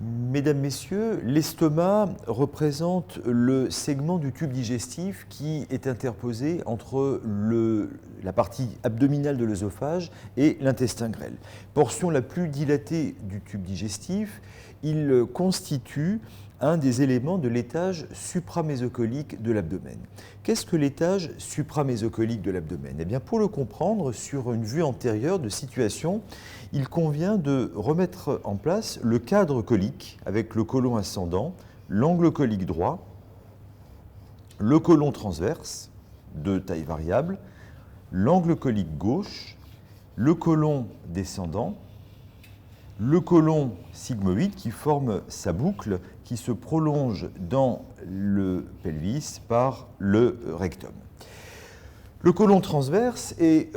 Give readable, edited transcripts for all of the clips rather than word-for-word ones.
Mesdames, Messieurs, l'estomac représente le segment du tube digestif qui est interposé entre la partie abdominale de l'œsophage et l'intestin grêle. Portion la plus dilatée du tube digestif, il constitue un des éléments de l'étage supramésocolique de l'abdomen. Qu'est-ce que l'étage supramésocolique de l'abdomen? Eh bien, pour le comprendre, sur une vue antérieure de situation, il convient de remettre en place le cadre colique avec le côlon ascendant, l'angle colique droit, le côlon transverse de taille variable, l'angle colique gauche, le côlon descendant, le côlon sigmoïde qui forme sa boucle qui se prolonge dans le pelvis par le rectum. Le côlon transverse est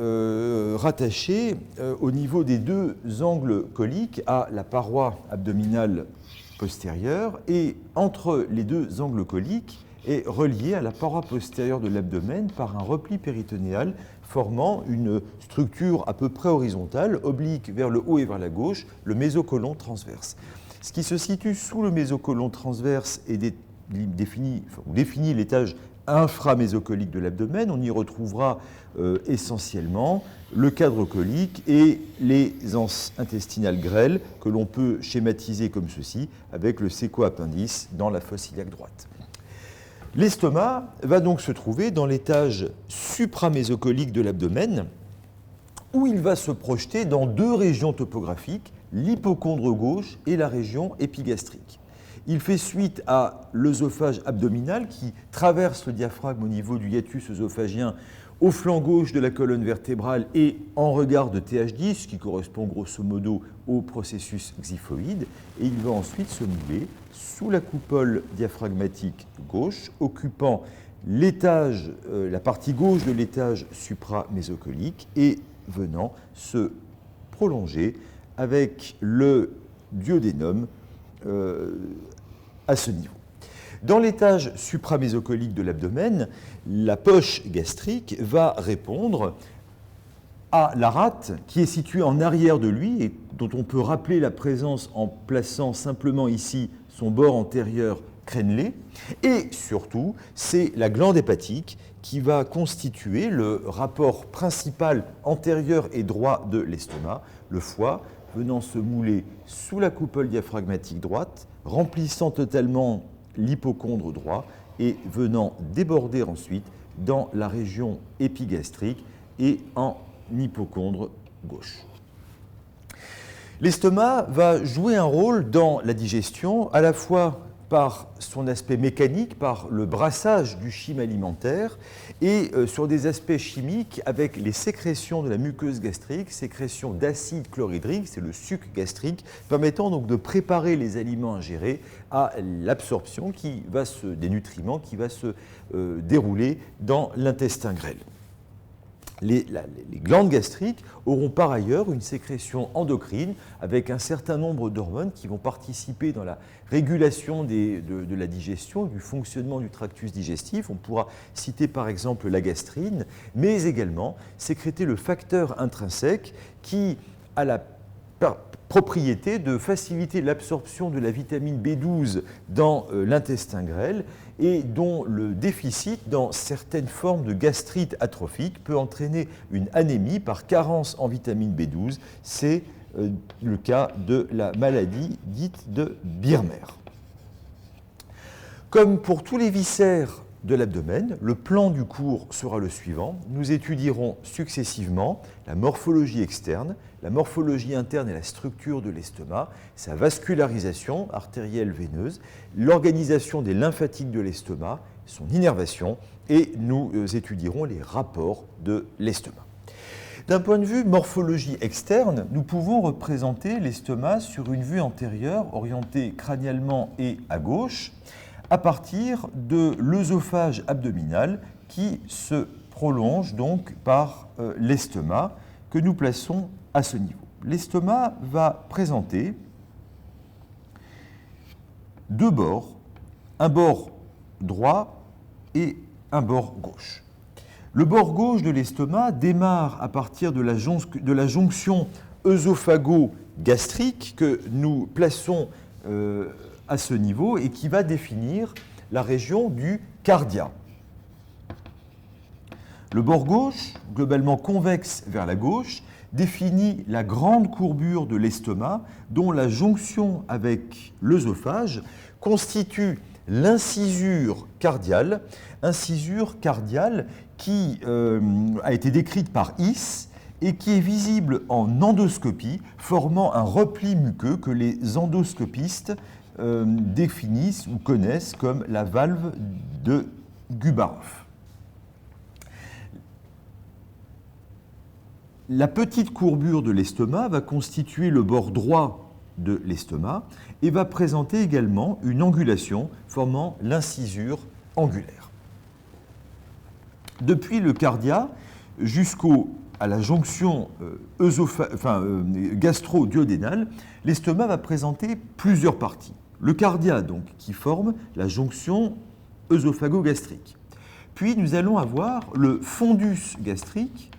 rattaché au niveau des deux angles coliques à la paroi abdominale postérieure et entre les deux angles coliques est relié à la paroi postérieure de l'abdomen par un repli péritonéal formant une structure à peu près horizontale, oblique vers le haut et vers la gauche, le mésocolon transverse. Ce qui se situe sous le mésocolon transverse définit l'étage inframésocolique de l'abdomen. On y retrouvera essentiellement le cadre colique et les anses intestinales grêles que l'on peut schématiser comme ceci avec le séco-appendice dans la fosse iliaque droite. L'estomac va donc se trouver dans l'étage supramésocolique de l'abdomen où il va se projeter dans deux régions topographiques, l'hypocondre gauche et la région épigastrique. Il fait suite à l'œsophage abdominal qui traverse le diaphragme au niveau du hiatus œsophagien au flanc gauche de la colonne vertébrale et en regard de TH10, qui correspond grosso modo au processus xiphoïde, et il va ensuite se mouler sous la coupole diaphragmatique gauche, occupant l'étage, la partie gauche de l'étage supramésocolique et venant se prolonger avec le duodénum à ce niveau. Dans l'étage supramésocolique de l'abdomen, la poche gastrique va répondre à la rate qui est située en arrière de lui et dont on peut rappeler la présence en plaçant simplement ici son bord antérieur crénelé. Et surtout, c'est la glande hépatique qui va constituer le rapport principal antérieur et droit de l'estomac, le foie venant se mouler sous la coupole diaphragmatique droite, remplissant totalement l'hypocondre droit et venant déborder ensuite dans la région épigastrique et en hypocondre gauche. L'estomac va jouer un rôle dans la digestion à la fois par son aspect mécanique, par le brassage du chyme alimentaire et sur des aspects chimiques avec les sécrétions de la muqueuse gastrique, sécrétion d'acide chlorhydrique, c'est le suc gastrique, permettant donc de préparer les aliments ingérés à l'absorption des nutriments qui va se dérouler dans l'intestin grêle. Les glandes gastriques auront par ailleurs une sécrétion endocrine avec un certain nombre d'hormones qui vont participer dans la régulation de la digestion, du fonctionnement du tractus digestif. On pourra citer par exemple la gastrine, mais également sécréter le facteur intrinsèque qui a la propriété de faciliter l'absorption de la vitamine B12 dans l'intestin grêle et dont le déficit dans certaines formes de gastrite atrophique peut entraîner une anémie par carence en vitamine B12. C'est le cas de la maladie dite de Birmer. Comme pour tous les viscères de l'abdomen, le plan du cours sera le suivant. Nous étudierons successivement la morphologie externe, la morphologie interne et la structure de l'estomac, sa vascularisation artérielle veineuse, l'organisation des lymphatiques de l'estomac, son innervation, et nous étudierons les rapports de l'estomac. D'un point de vue morphologie externe, nous pouvons représenter l'estomac sur une vue antérieure orientée crânialement et à gauche, à partir de l'œsophage abdominal qui se prolonge donc par l'estomac que nous plaçons à ce niveau. L'estomac va présenter deux bords, un bord droit et un bord gauche. Le bord gauche de l'estomac démarre à partir de la jonction œsophago-gastrique que nous plaçons à ce niveau et qui va définir la région du cardia. Le bord gauche, globalement convexe vers la gauche, définit la grande courbure de l'estomac dont la jonction avec l'œsophage constitue l'incisure cardiale qui a été décrite par His et qui est visible en endoscopie, formant un repli muqueux que les endoscopistes définissent ou connaissent comme la valve de Gubarov. La petite courbure de l'estomac va constituer le bord droit de l'estomac et va présenter également une angulation formant l'incisure angulaire. Depuis le cardia jusqu'à la jonction gastro-duodénale, l'estomac va présenter plusieurs parties. Le cardia, donc, qui forme la jonction œsophago-gastrique. Puis nous allons avoir le fondus gastrique,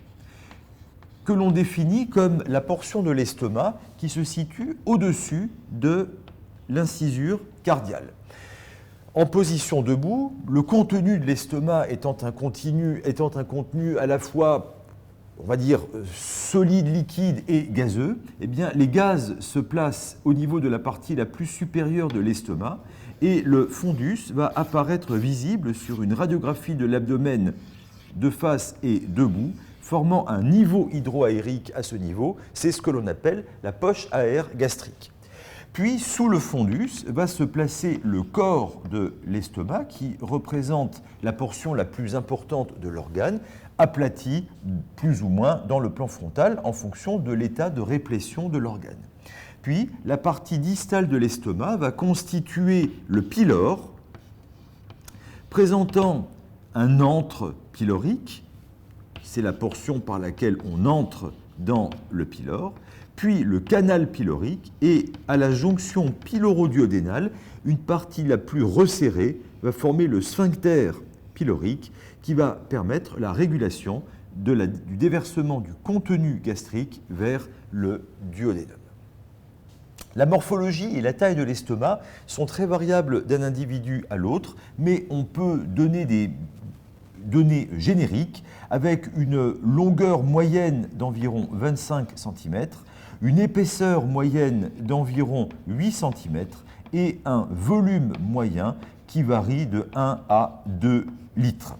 que l'on définit comme la portion de l'estomac qui se situe au-dessus de l'incisure cardiale. En position debout, le contenu de l'estomac étant un contenu à la fois, on va dire, solide, liquide et gazeux, eh bien, les gaz se placent au niveau de la partie la plus supérieure de l'estomac et le fondus va apparaître visible sur une radiographie de l'abdomen de face et debout, formant un niveau hydroaérique à ce niveau. C'est ce que l'on appelle la poche à air gastrique. Puis, sous le fondus, va se placer le corps de l'estomac, qui représente la portion la plus importante de l'organe, aplati plus ou moins dans le plan frontal en fonction de l'état de réplétion de l'organe. Puis, la partie distale de l'estomac va constituer le pylore, présentant un antre pylorique, c'est la portion par laquelle on entre dans le pylore, puis le canal pylorique, et à la jonction pyloro-duodénale, une partie la plus resserrée va former le sphincter pylorique qui va permettre la régulation du déversement du contenu gastrique vers le duodénum. La morphologie et la taille de l'estomac sont très variables d'un individu à l'autre, mais on peut donner des données génériques avec une longueur moyenne d'environ 25 cm, une épaisseur moyenne d'environ 8 cm et un volume moyen qui varie de 1 à 2 litres.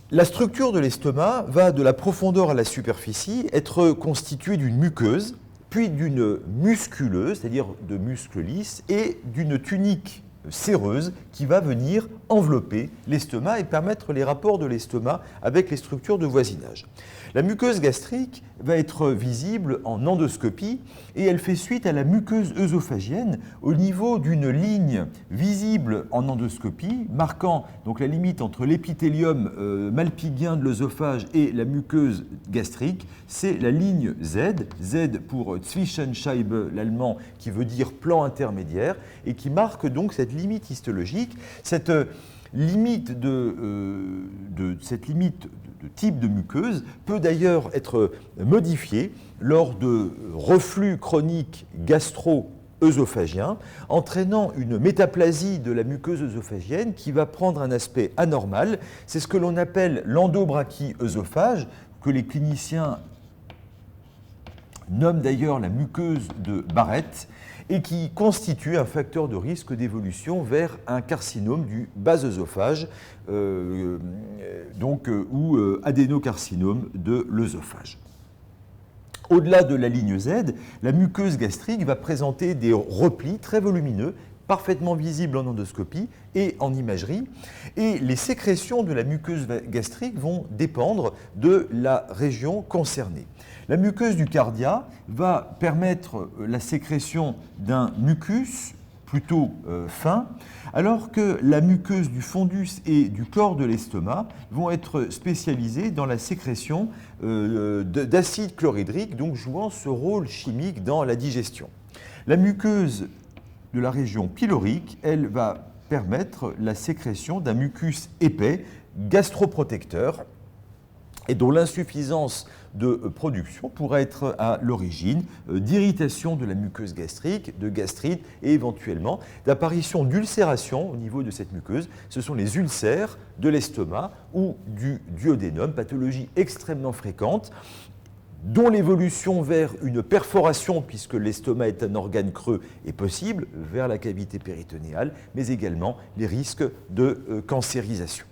La structure de l'estomac va de la profondeur à la superficie être constituée d'une muqueuse, puis d'une musculeuse, c'est-à-dire de muscles lisses, et d'une tunique séreuse qui va venir envelopper l'estomac et permettre les rapports de l'estomac avec les structures de voisinage. La muqueuse gastrique va être visible en endoscopie et elle fait suite à la muqueuse œsophagienne au niveau d'une ligne visible en endoscopie marquant donc la limite entre l'épithélium malpighien de l'œsophage et la muqueuse gastrique. C'est la ligne Z, Z pour Zwischenscheibe, l'allemand, qui veut dire plan intermédiaire et qui marque donc cette limite histologique, cette limite de type de muqueuse peut d'ailleurs être modifiée lors de reflux chronique gastro-œsophagien, entraînant une métaplasie de la muqueuse œsophagienne qui va prendre un aspect anormal. C'est ce que l'on appelle l'endobrachie œsophage, que les cliniciens nomment d'ailleurs la muqueuse de Barrett, et qui constitue un facteur de risque d'évolution vers un carcinome du bas œsophage, ou adénocarcinome de l'œsophage. Au-delà de la ligne Z, la muqueuse gastrique va présenter des replis très volumineux, parfaitement visibles en endoscopie et en imagerie, et les sécrétions de la muqueuse gastrique vont dépendre de la région concernée. La muqueuse du cardia va permettre la sécrétion d'un mucus plutôt fin, alors que la muqueuse du fondus et du corps de l'estomac vont être spécialisées dans la sécrétion d'acide chlorhydrique, donc jouant ce rôle chimique dans la digestion. La muqueuse de la région pylorique, elle va permettre la sécrétion d'un mucus épais, gastroprotecteur, et dont l'insuffisance de production pourrait être à l'origine d'irritation de la muqueuse gastrique, de gastrite et éventuellement d'apparition d'ulcération au niveau de cette muqueuse. Ce sont les ulcères de l'estomac ou du duodénum, pathologie extrêmement fréquente dont l'évolution vers une perforation, puisque l'estomac est un organe creux, est possible, vers la cavité péritonéale, mais également les risques de cancérisation.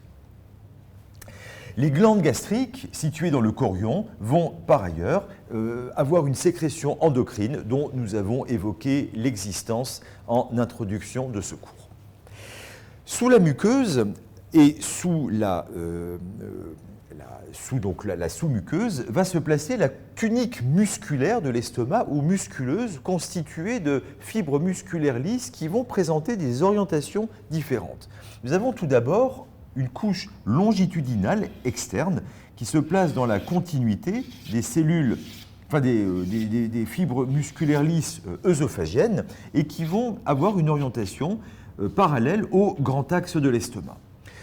Les glandes gastriques, situées dans le chorion, vont par ailleurs avoir une sécrétion endocrine dont nous avons évoqué l'existence en introduction de ce cours. Sous la muqueuse et sous la sous-muqueuse va se placer la tunique musculaire de l'estomac ou musculeuse constituée de fibres musculaires lisses qui vont présenter des orientations différentes. Nous avons tout d'abord une couche longitudinale externe qui se place dans la continuité des cellules, des fibres musculaires lisses œsophagiennes et qui vont avoir une orientation parallèle au grand axe de l'estomac.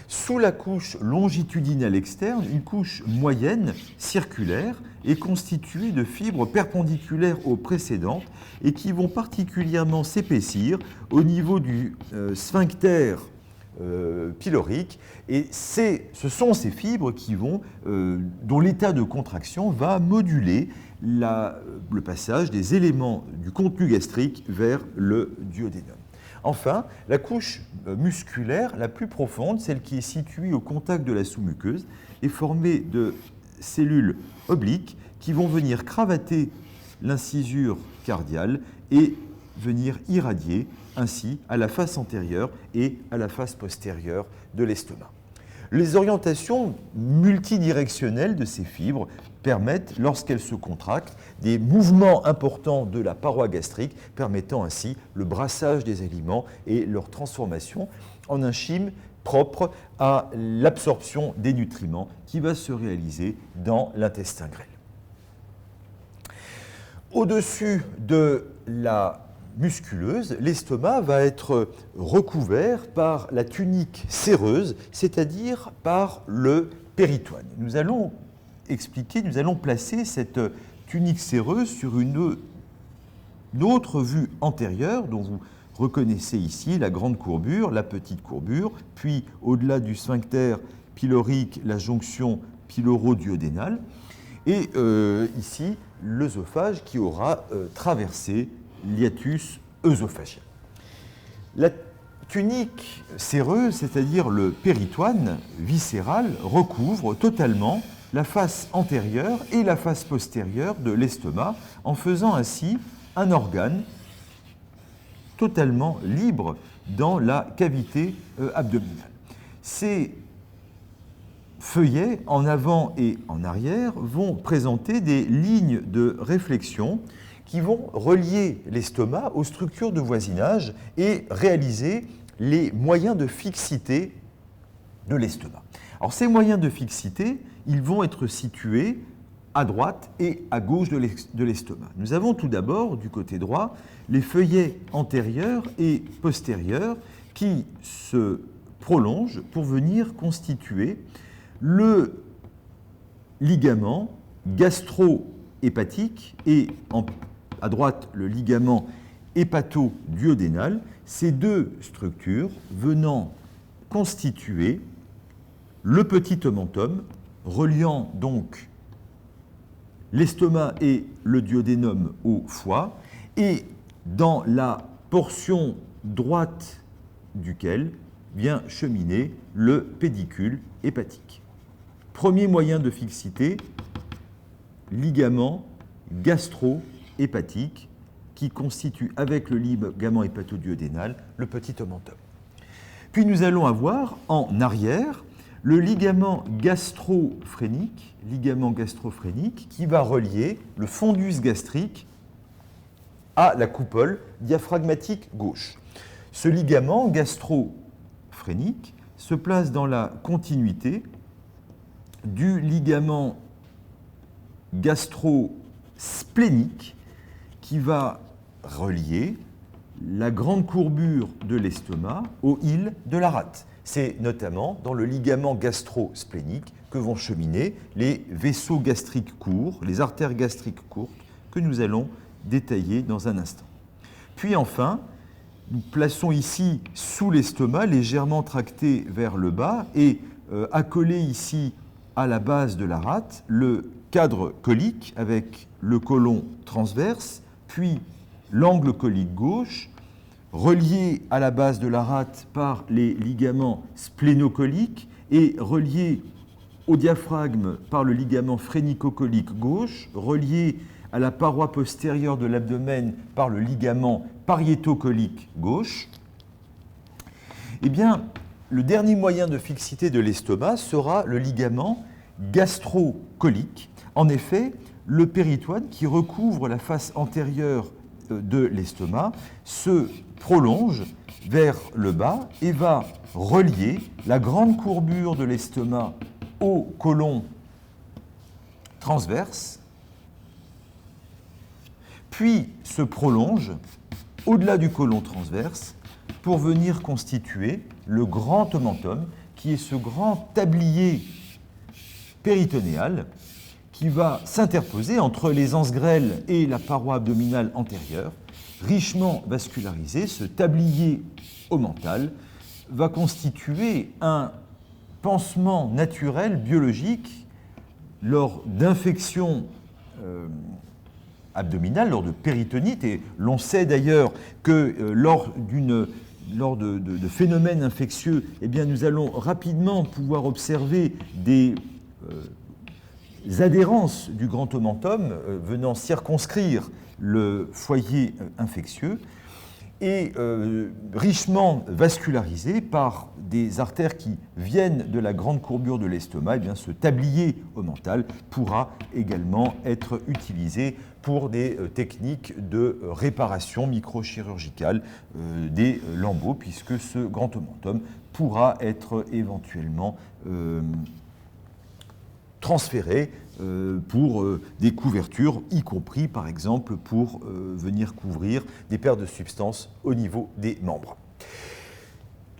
Sous la couche longitudinale externe, une couche moyenne circulaire est constituée de fibres perpendiculaires aux précédentes et qui vont particulièrement s'épaissir au niveau du sphincter pylorique, et ce sont ces fibres dont l'état de contraction va moduler le passage des éléments du contenu gastrique vers le duodénum. Enfin, la couche musculaire la plus profonde, celle qui est située au contact de la sous-muqueuse, est formée de cellules obliques qui vont venir cravater l'incisure cardiale et venir irradier ainsi à la face antérieure et à la face postérieure de l'estomac. Les orientations multidirectionnelles de ces fibres permettent, lorsqu'elles se contractent, des mouvements importants de la paroi gastrique, permettant ainsi le brassage des aliments et leur transformation en un chyme propre à l'absorption des nutriments qui va se réaliser dans l'intestin grêle. Au-dessus de la musculeuse, l'estomac va être recouvert par la tunique séreuse, c'est-à-dire par le péritoine. Nous allons placer cette tunique séreuse sur une autre vue antérieure, dont vous reconnaissez ici la grande courbure, la petite courbure, puis au-delà du sphincter pylorique, la jonction pyloro-duodénale, et ici l'œsophage qui aura traversé l'hiatus œsophagien. La tunique séreuse, c'est-à-dire le péritoine viscéral, recouvre totalement la face antérieure et la face postérieure de l'estomac, en faisant ainsi un organe totalement libre dans la cavité abdominale. Ces feuillets, en avant et en arrière, vont présenter des lignes de réflexion qui vont relier l'estomac aux structures de voisinage et réaliser les moyens de fixité de l'estomac. Alors ces moyens de fixité, ils vont être situés à droite et à gauche de l'estomac. Nous avons tout d'abord, du côté droit, les feuillets antérieurs et postérieurs qui se prolongent pour venir constituer le ligament gastro-hépatique et à droite le ligament hépato-duodénal, ces deux structures venant constituer le petit omentum, reliant donc l'estomac et le duodénum au foie, et dans la portion droite duquel vient cheminer le pédicule hépatique. Premier moyen de fixité, ligament gastro-hépatique qui constitue avec le ligament hépato-duodénal le petit omentum. Puis nous allons avoir en arrière le ligament gastro-phrénique qui va relier le fondus gastrique à la coupole diaphragmatique gauche. Ce ligament gastro-phrénique se place dans la continuité du ligament gastro-splénique qui va relier la grande courbure de l'estomac aux îles de la rate. C'est notamment dans le ligament gastro-splénique que vont cheminer les vaisseaux gastriques courts, les artères gastriques courtes, que nous allons détailler dans un instant. Puis enfin, nous plaçons ici sous l'estomac, légèrement tracté vers le bas et accolé ici à la base de la rate, le cadre colique avec le côlon transverse, puis l'angle colique gauche, relié à la base de la rate par les ligaments splénocoliques et relié au diaphragme par le ligament phrénicocolique gauche, relié à la paroi postérieure de l'abdomen par le ligament pariétocolique gauche. Eh bien, le dernier moyen de fixité de l'estomac sera le ligament gastrocolique. En effet, le péritoine qui recouvre la face antérieure de l'estomac se prolonge vers le bas et va relier la grande courbure de l'estomac au côlon transverse, puis se prolonge au-delà du côlon transverse pour venir constituer le grand omentum, qui est ce grand tablier péritonéal qui va s'interposer entre les anses grêles et la paroi abdominale antérieure, richement vascularisé. Ce tablier omental va constituer un pansement naturel biologique lors d'infections abdominales, lors de péritonite, et l'on sait d'ailleurs que lors de phénomènes infectieux, eh bien, nous allons rapidement pouvoir observer des adhérences du grand omentum venant circonscrire le foyer infectieux et richement vascularisé par des artères qui viennent de la grande courbure de l'estomac. Eh bien, ce tablier omental pourra également être utilisé pour des techniques de réparation microchirurgicale des lambeaux, puisque ce grand omentum pourra être éventuellement transféré pour des couvertures, y compris par exemple pour venir couvrir des pertes de substances au niveau des membres.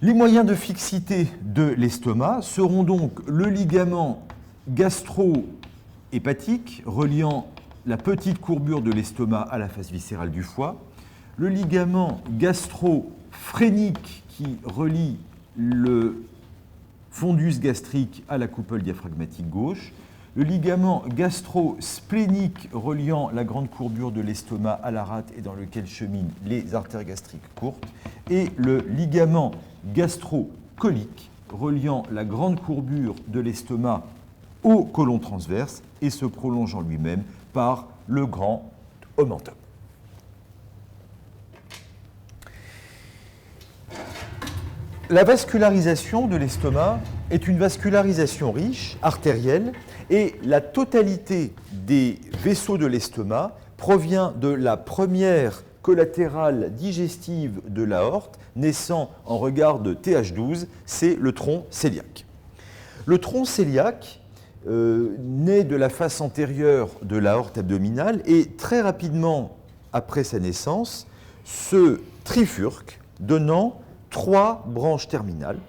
Les moyens de fixité de l'estomac seront donc le ligament gastro-hépatique reliant la petite courbure de l'estomac à la face viscérale du foie, le ligament gastro-phrénique qui relie le fondus gastrique à la coupole diaphragmatique gauche, le ligament gastro-splénique reliant la grande courbure de l'estomac à la rate et dans lequel cheminent les artères gastriques courtes, et le ligament gastro-colique reliant la grande courbure de l'estomac au côlon transverse et se prolongeant lui-même par le grand omentum. La vascularisation de l'estomac est une vascularisation riche, artérielle, et la totalité des vaisseaux de l'estomac provient de la première collatérale digestive de l'aorte, naissant en regard de TH12, c'est le tronc cœliaque. Le tronc cœliaque naît de la face antérieure de l'aorte abdominale et très rapidement après sa naissance se trifurque, donnant 3 branches terminales,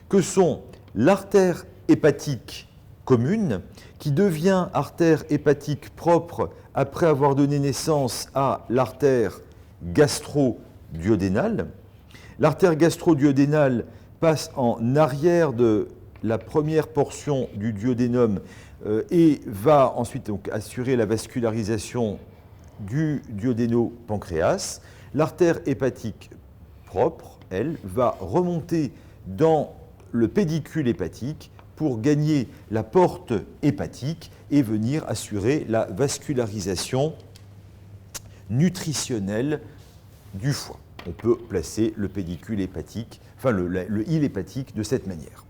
que sont l'artère hépatique commune, qui devient artère hépatique propre après avoir donné naissance à l'artère gastro-duodénale. L'artère gastro-duodénale passe en arrière de la première portion du duodénum et va ensuite donc assurer la vascularisation du duodéno-pancréas. L'artère hépatique propre, elle, va remonter dans le pédicule hépatique pour gagner la porte hépatique et venir assurer la vascularisation nutritionnelle du foie. On peut placer le pédicule hépatique, enfin le hile hépatique de cette manière.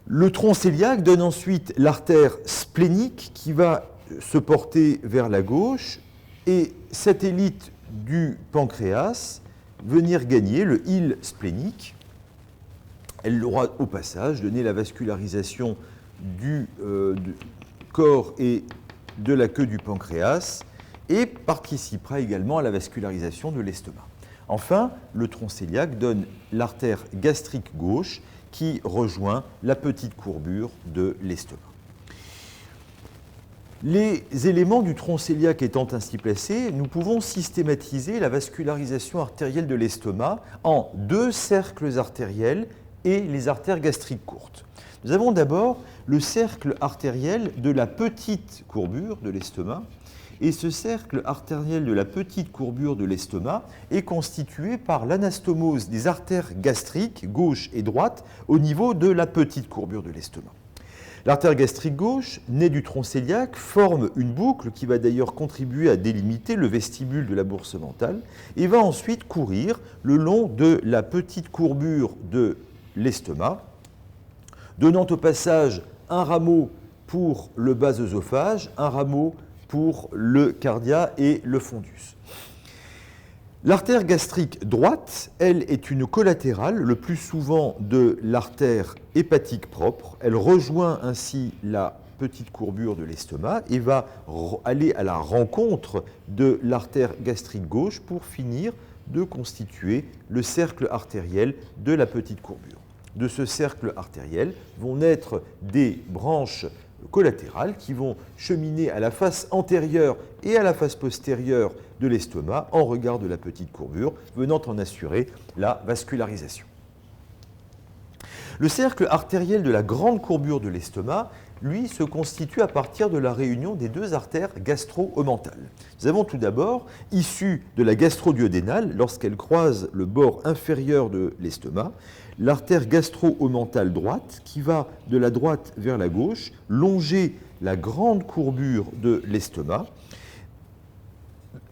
Le tronc cœliaque donne ensuite l'artère splénique qui va se porter vers la gauche et satellite du pancréas venir gagner le hile splénique. Elle aura au passage donné la vascularisation du corps et de la queue du pancréas et participera également à la vascularisation de l'estomac. Enfin, le tronc cœliaque donne l'artère gastrique gauche qui rejoint la petite courbure de l'estomac. Les éléments du tronc cœliaque étant ainsi placés, nous pouvons systématiser la vascularisation artérielle de l'estomac en deux cercles artériels et les artères gastriques courtes. Nous avons d'abord le cercle artériel de la petite courbure de l'estomac, et ce cercle artériel de la petite courbure de l'estomac est constitué par l'anastomose des artères gastriques gauche et droite au niveau de la petite courbure de l'estomac. L'artère gastrique gauche, née du tronc cœliaque, forme une boucle qui va d'ailleurs contribuer à délimiter le vestibule de la bourse mentale et va ensuite courir le long de la petite courbure de l'estomac, donnant au passage un rameau pour le bas œsophage, un rameau pour le cardia et le fondus. L'artère gastrique droite, elle, est une collatérale, le plus souvent de l'artère hépatique propre. Elle rejoint ainsi la petite courbure de l'estomac et va aller à la rencontre de l'artère gastrique gauche pour finir de constituer le cercle artériel de la petite courbure. De ce cercle artériel vont naître des branches collatérales qui vont cheminer à la face antérieure et à la face postérieure de l'estomac en regard de la petite courbure, venant en assurer la vascularisation. Le cercle artériel de la grande courbure de l'estomac, lui, se constitue à partir de la réunion des deux artères gastro-omentales. Nous avons tout d'abord, issue de la gastro-duodénale, lorsqu'elle croise le bord inférieur de l'estomac, l'artère gastro-omentale droite qui va de la droite vers la gauche, longer la grande courbure de l'estomac,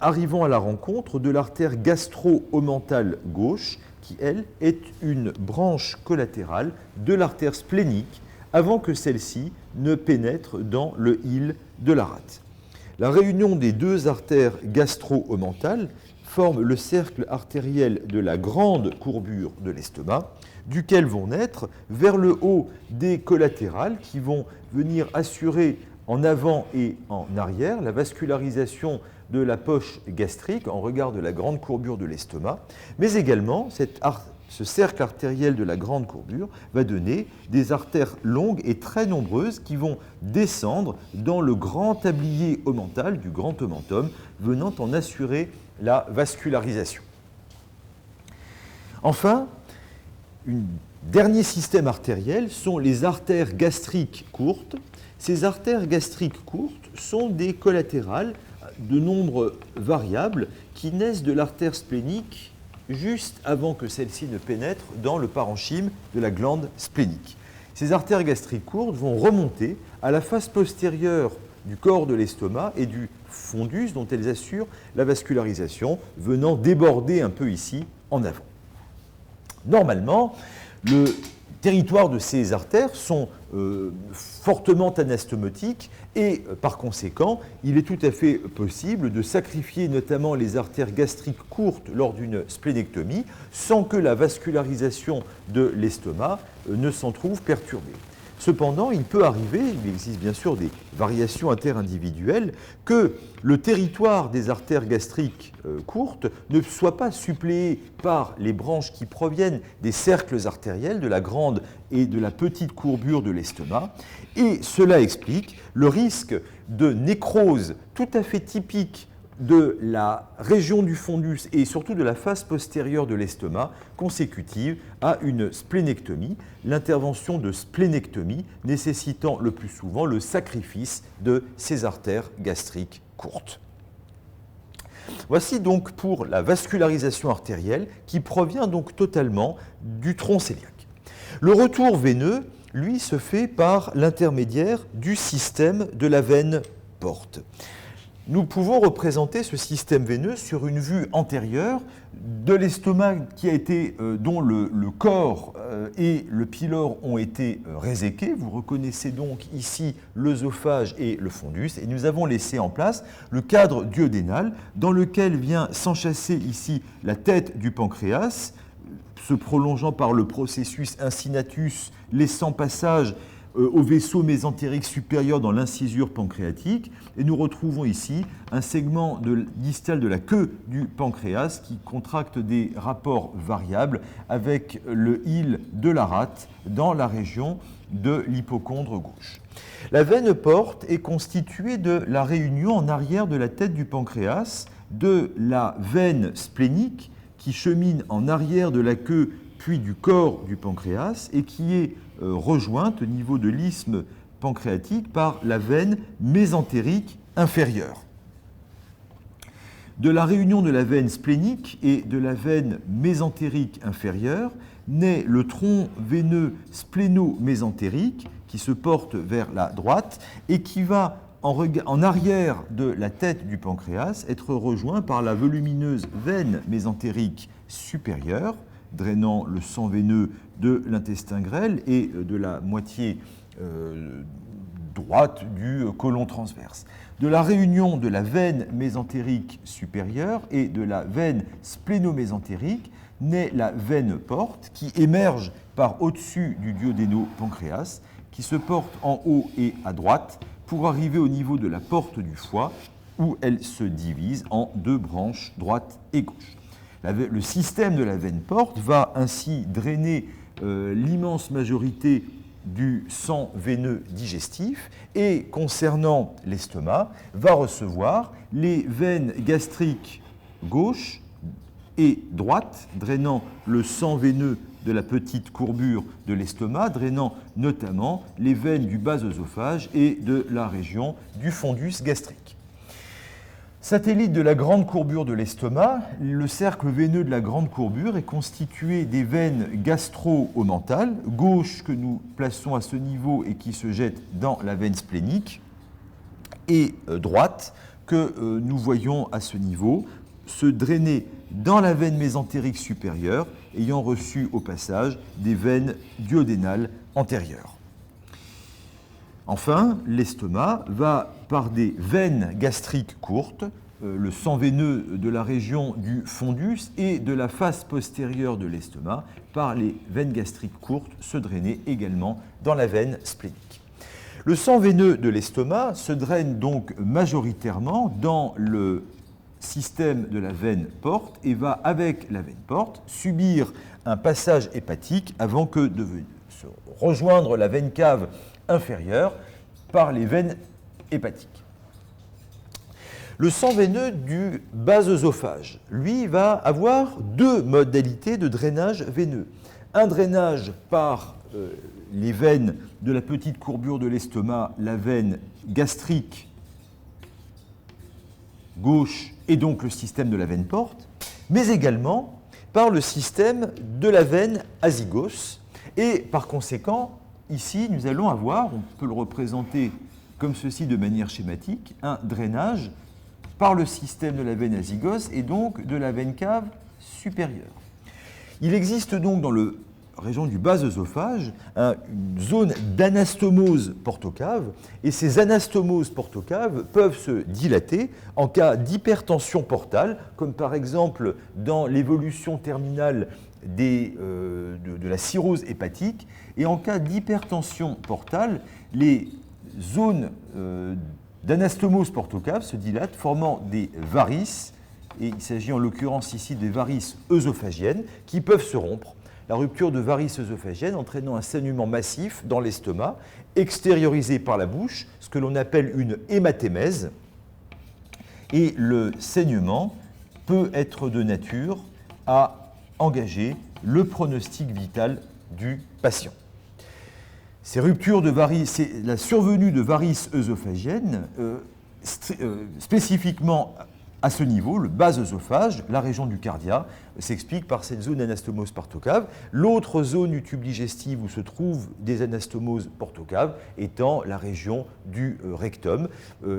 arrivant à la rencontre de l'artère gastro-omentale gauche qui, elle, est une branche collatérale de l'artère splénique avant que celle-ci ne pénètre dans le île de la rate. La réunion des deux artères gastro-omentales forme le cercle artériel de la grande courbure de l'estomac, duquel vont naître vers le haut des collatérales qui vont venir assurer en avant et en arrière la vascularisation de la poche gastrique en regard de la grande courbure de l'estomac, mais également ce cercle artériel de la grande courbure va donner des artères longues et très nombreuses qui vont descendre dans le grand tablier omental du grand omentum, venant en assurer la vascularisation. Enfin, un dernier système artériel sont les artères gastriques courtes. Ces artères gastriques courtes sont des collatérales de nombre variable qui naissent de l'artère splénique juste avant que celle-ci ne pénètre dans le parenchyme de la glande splénique. Ces artères gastriques courtes vont remonter à la face postérieure du corps de l'estomac et du fondus dont elles assurent la vascularisation, venant déborder un peu ici en avant. Normalement, le territoire de ces artères sont fortement anastomotiques et par conséquent, il est tout à fait possible de sacrifier notamment les artères gastriques courtes lors d'une splénectomie sans que la vascularisation de l'estomac ne s'en trouve perturbée. Cependant, il peut arriver, il existe bien sûr des variations interindividuelles, que le territoire des artères gastriques courtes ne soit pas suppléé par les branches qui proviennent des cercles artériels de la grande et de la petite courbure de l'estomac. Et cela explique le risque de nécrose tout à fait typique de la région du fondus et surtout de la face postérieure de l'estomac consécutive à une splénectomie, l'intervention de splénectomie nécessitant le plus souvent le sacrifice de ces artères gastriques courtes. Voici donc pour la vascularisation artérielle qui provient donc totalement du tronc cœliaque. Le retour veineux, lui, se fait par l'intermédiaire du système de la veine porte. Nous pouvons représenter ce système veineux sur une vue antérieure de l'estomac dont le corps et le pylore ont été réséqués. Vous reconnaissez donc ici l'œsophage et le fondus. Et nous avons laissé en place le cadre duodénal dans lequel vient s'enchasser ici la tête du pancréas, se prolongeant par le processus incinatus, laissant passage au vaisseau mésentérique supérieur dans l'incisure pancréatique. Et nous retrouvons ici un segment distal de la queue du pancréas qui contracte des rapports variables avec le hile de la rate dans la région de l'hypochondre gauche. La veine porte est constituée de la réunion en arrière de la tête du pancréas de la veine splénique qui chemine en arrière de la queue puis du corps du pancréas et qui est rejointe au niveau de l'isthme pancréatique par la veine mésentérique inférieure. De la réunion de la veine splénique et de la veine mésentérique inférieure naît le tronc veineux spléno-mésentérique qui se porte vers la droite et qui va en arrière de la tête du pancréas être rejoint par la volumineuse veine mésentérique supérieure, drainant le sang veineux de l'intestin grêle et de la moitié droite du côlon transverse. De la réunion de la veine mésentérique supérieure et de la veine splénomésentérique naît la veine porte qui émerge par au-dessus du duodéno-pancréas, qui se porte en haut et à droite pour arriver au niveau de la porte du foie où elle se divise en deux branches, droite et gauche. Le système de la veine porte va ainsi drainer l'immense majorité du sang veineux digestif et, concernant l'estomac, va recevoir les veines gastriques gauche et droite, drainant le sang veineux de la petite courbure de l'estomac, drainant notamment les veines du bas œsophage et de la région du fondus gastrique. Satellite de la grande courbure de l'estomac, le cercle veineux de la grande courbure est constitué des veines gastro-omentales, gauche que nous plaçons à ce niveau et qui se jette dans la veine splénique, et droite que nous voyons à ce niveau se drainer dans la veine mésentérique supérieure, ayant reçu au passage des veines duodénales antérieures. Enfin, l'estomac va par des veines gastriques courtes, le sang veineux de la région du fondus et de la face postérieure de l'estomac, par les veines gastriques courtes, se drainer également dans la veine splénique. Le sang veineux de l'estomac se draine donc majoritairement dans le système de la veine porte et va, avec la veine porte, subir un passage hépatique avant que de se rejoindre la veine cave inférieure par les veines hépatiques. Le sang veineux du bas œsophage, lui, va avoir deux modalités de drainage veineux. Un drainage par les veines de la petite courbure de l'estomac, la veine gastrique gauche et donc le système de la veine porte, mais également par le système de la veine azygos. Et par conséquent, ici, nous allons avoir, on peut le représenter comme ceci de manière schématique, un drainage par le système de la veine azygos et donc de la veine cave supérieure. Il existe donc dans la région du bas œsophage une zone d'anastomose portocave et ces anastomoses portocaves peuvent se dilater en cas d'hypertension portale, comme par exemple dans l'évolution terminale de la cirrhose hépatique, et en cas d'hypertension portale, les zones d'anastomose portocave se dilatent, formant des varices, et il s'agit en l'occurrence ici des varices œsophagiennes, qui peuvent se rompre. La rupture de varices œsophagiennes entraînant un saignement massif dans l'estomac, extériorisé par la bouche, ce que l'on appelle une hématémèse, et le saignement peut être de nature à engager le pronostic vital du patient. Ces ruptures de varices, la survenue de varices œsophagiennes, spécifiquement à ce niveau, le bas œsophage, la région du cardia, s'explique par cette zone d'anastomose portocave. L'autre zone du tube digestif où se trouvent des anastomoses portocaves étant la région du rectum.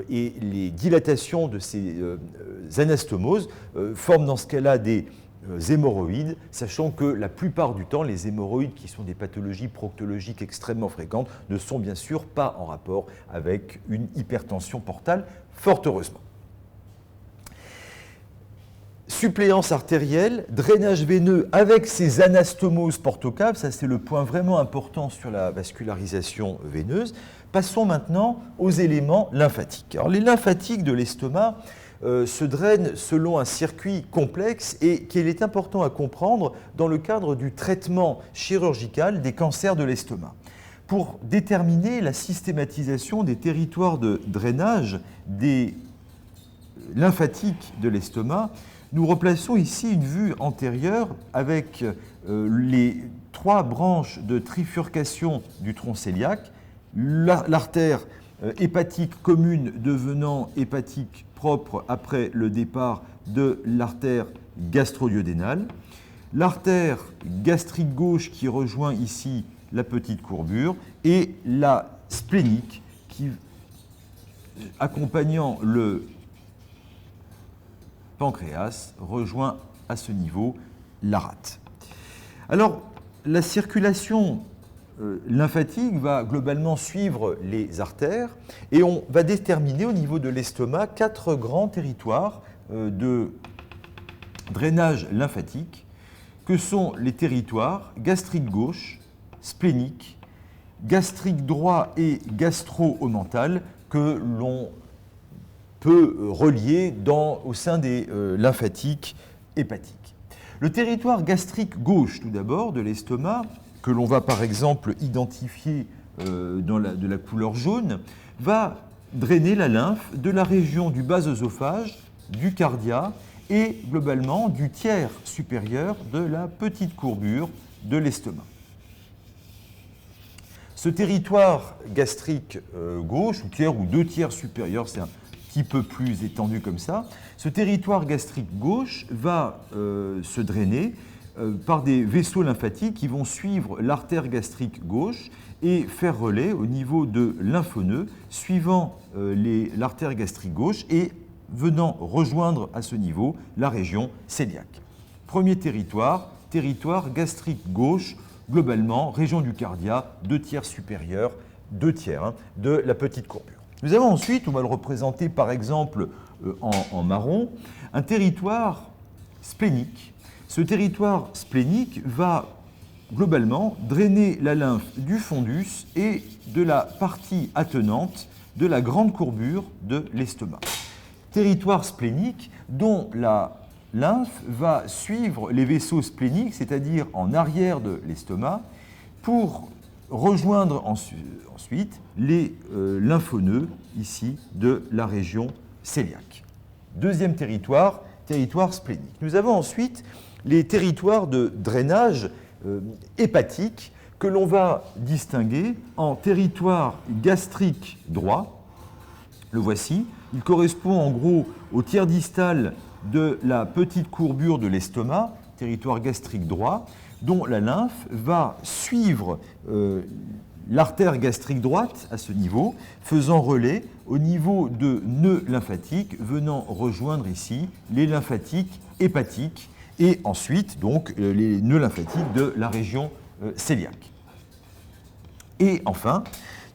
Et les dilatations de ces anastomoses forment dans ce cas-là des hémorroïdes, sachant que la plupart du temps, les hémorroïdes, qui sont des pathologies proctologiques extrêmement fréquentes, ne sont bien sûr pas en rapport avec une hypertension portale, fort heureusement. suppléance artérielle, drainage veineux avec ces anastomoses portocaves, ça c'est le point vraiment important sur la vascularisation veineuse. Passons maintenant aux éléments lymphatiques. Alors les lymphatiques de l'estomac se drainent selon un circuit complexe et qu'il est important à comprendre dans le cadre du traitement chirurgical des cancers de l'estomac. Pour déterminer la systématisation des territoires de drainage des lymphatiques de l'estomac, nous replaçons ici une vue antérieure avec les 3 branches de trifurcation du tronc cœliaque, l'artère hépatique commune devenant hépatique propre après le départ de l'artère gastro-duodénale, l'artère gastrique gauche qui rejoint ici la petite courbure et la splénique qui, accompagnant le pancréas, rejoint à ce niveau la rate. Alors, la circulation lymphatique va globalement suivre les artères et on va déterminer au niveau de l'estomac 4 grands territoires de drainage lymphatique que sont les territoires gastrique gauche, splénique, gastrique droit et gastro-omental que l'on peut relier au sein des lymphatiques hépatiques. Le territoire gastrique gauche, tout d'abord, de l'estomac, que l'on va par exemple identifier de la couleur jaune, va drainer la lymphe de la région du bas œsophage, du cardia et globalement du tiers supérieur de la petite courbure de l'estomac. Ce territoire gastrique gauche, ou tiers ou 2 tiers supérieur, c'est un petit peu plus étendu comme ça, ce territoire gastrique gauche va se drainer par des vaisseaux lymphatiques qui vont suivre l'artère gastrique gauche et faire relais au niveau de lymphoneux suivant l'artère gastrique gauche et venant rejoindre à ce niveau la région cœliaque. Premier territoire, territoire gastrique gauche, globalement, région du cardia, 2 tiers supérieur, 2 tiers de la petite courbure. Nous avons ensuite, on va le représenter par exemple en marron, un territoire splénique. Ce territoire splénique va globalement drainer la lymphe du fondus et de la partie attenante de la grande courbure de l'estomac. Territoire splénique dont la lymphe va suivre les vaisseaux spléniques, c'est-à-dire en arrière de l'estomac, pour rejoindre ensuite les lymphoneux ici de la région cœliaque. Deuxième territoire, territoire splénique. Nous avons ensuite les territoires de drainage hépatique que l'on va distinguer en territoire gastrique droit. Le voici. Il correspond en gros au tiers distal de la petite courbure de l'estomac, territoire gastrique droit, dont la lymphe va suivre l'artère gastrique droite à ce niveau, faisant relais au niveau de nœuds lymphatiques venant rejoindre ici les lymphatiques hépatiques et ensuite donc les nœuds lymphatiques de la région cœliaque. Et enfin,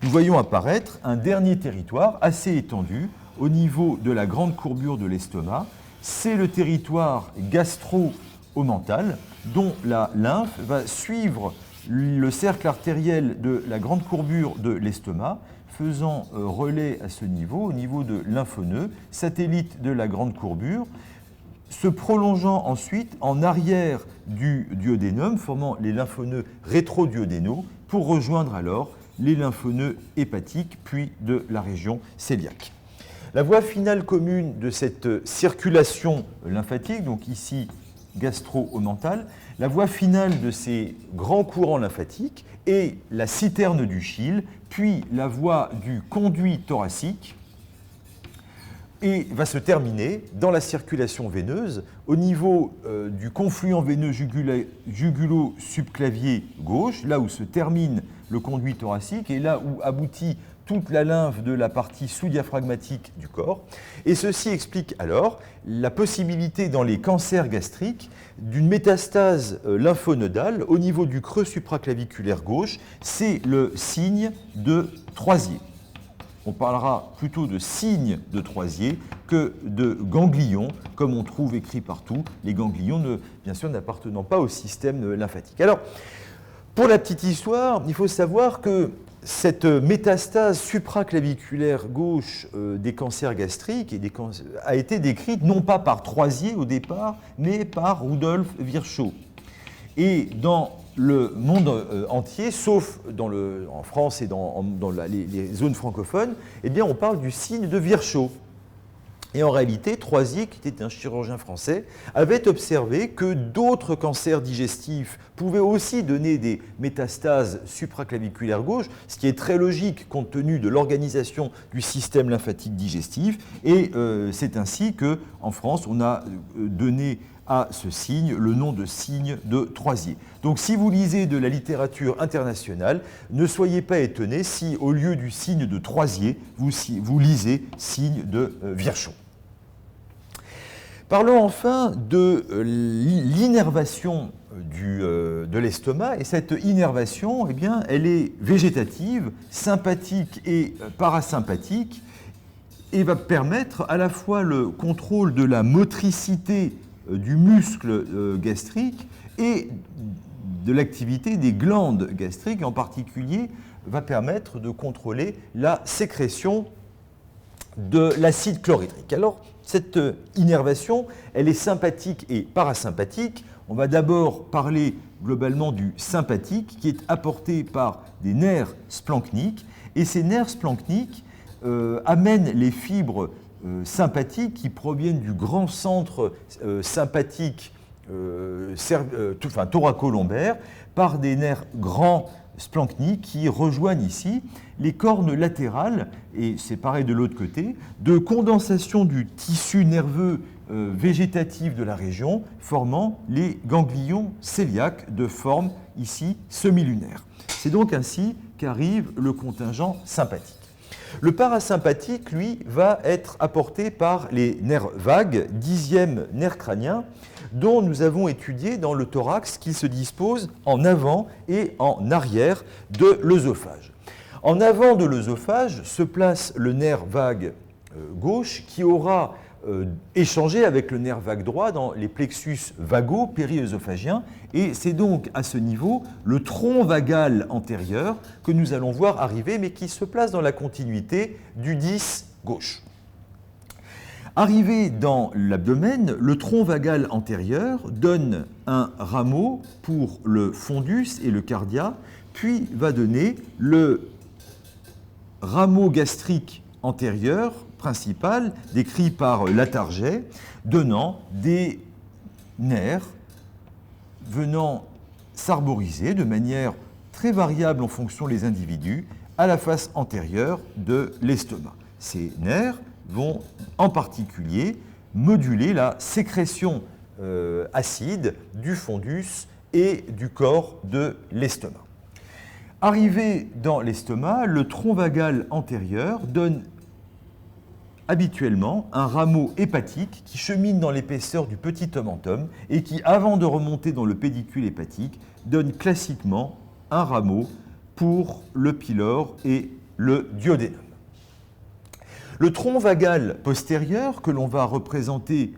nous voyons apparaître un dernier territoire assez étendu au niveau de la grande courbure de l'estomac. C'est le territoire gastro-omental dont la lymphe va suivre le cercle artériel de la grande courbure de l'estomac, faisant relais à ce niveau, au niveau de lymphoneux, satellite de la grande courbure, se prolongeant ensuite en arrière du duodénum, formant les lymphoneux rétroduodénaux, pour rejoindre alors les lymphoneux hépatiques, puis de la région cœliaque. La voie finale commune de cette circulation lymphatique, donc ici gastro-omentale, la voie finale de ces grands courants lymphatiques est la citerne du chyle, puis la voie du conduit thoracique, et va se terminer dans la circulation veineuse au niveau du confluent veineux jugulo-subclavier gauche, là où se termine le conduit thoracique et là où aboutit toute la lymphe de la partie sous-diaphragmatique du corps. Et ceci explique alors la possibilité dans les cancers gastriques d'une métastase lymphonodale au niveau du creux supraclaviculaire gauche. C'est le signe de Troisier. on parlera plutôt de signes de Troisier que de ganglions, comme on trouve écrit partout, les ganglions, bien sûr, n'appartenant pas au système lymphatique. Alors, pour la petite histoire, il faut savoir que cette métastase supraclaviculaire gauche des cancers gastriques a été décrite non pas par Troisier au départ, mais par Rudolf Virchow. Et dans le monde entier, sauf en France et dans les zones francophones, eh bien, on parle du signe de Virchow. Et en réalité, Troisier, qui était un chirurgien français, avait observé que d'autres cancers digestifs pouvaient aussi donner des métastases supraclaviculaires gauche, ce qui est très logique compte tenu de l'organisation du système lymphatique digestif. Et c'est ainsi qu'en France, on a donné à ce signe le nom de signe de Troisier. Donc si vous lisez de la littérature internationale, ne soyez pas étonnés si au lieu du signe de Troisier, vous lisez signe de Virchow. Parlons enfin de l'innervation de l'estomac, et cette innervation, eh bien, elle est végétative, sympathique et parasympathique, et va permettre à la fois le contrôle de la motricité du muscle gastrique et de l'activité des glandes gastriques, en particulier va permettre de contrôler la sécrétion de l'acide chlorhydrique. Alors, cette innervation, elle est sympathique et parasympathique. On va d'abord parler globalement du sympathique, qui est apporté par des nerfs splanchniques, et ces nerfs splanchniques amènent les fibres sympathiques qui proviennent du grand centre sympathique thoracolombaire par des nerfs grands splanchniques qui rejoignent ici les cornes latérales, et c'est pareil de l'autre côté, de condensation du tissu nerveux végétatif de la région, formant les ganglions cœliaques de forme ici semi-lunaire. C'est donc ainsi qu'arrive le contingent sympathique. Le parasympathique, lui, va être apporté par les nerfs vagues, 10e nerf crânien, dont nous avons étudié dans le thorax qui se dispose en avant et en arrière de l'œsophage. En avant de l'œsophage se place le nerf vague gauche qui aura échangé avec le nerf vague droit dans les plexus vagaux périœsophagiens, et c'est donc à ce niveau le tronc vagal antérieur que nous allons voir arriver, mais qui se place dans la continuité du 10 gauche. Arrivé dans l'abdomen, le tronc vagal antérieur donne un rameau pour le fundus et le cardia, puis va donner le rameau gastrique antérieur principal, décrit par Latarjet, donnant des nerfs venant s'arboriser de manière très variable en fonction des individus à la face antérieure de l'estomac. Ces nerfs vont en particulier moduler la sécrétion acide du fundus et du corps de l'estomac. Arrivé dans l'estomac, le tronc vagal antérieur donne habituellement un rameau hépatique qui chemine dans l'épaisseur du petit omentum et qui, avant de remonter dans le pédicule hépatique, donne classiquement un rameau pour le pylore et le duodénum. Le tronc vagal postérieur, que l'on va représenter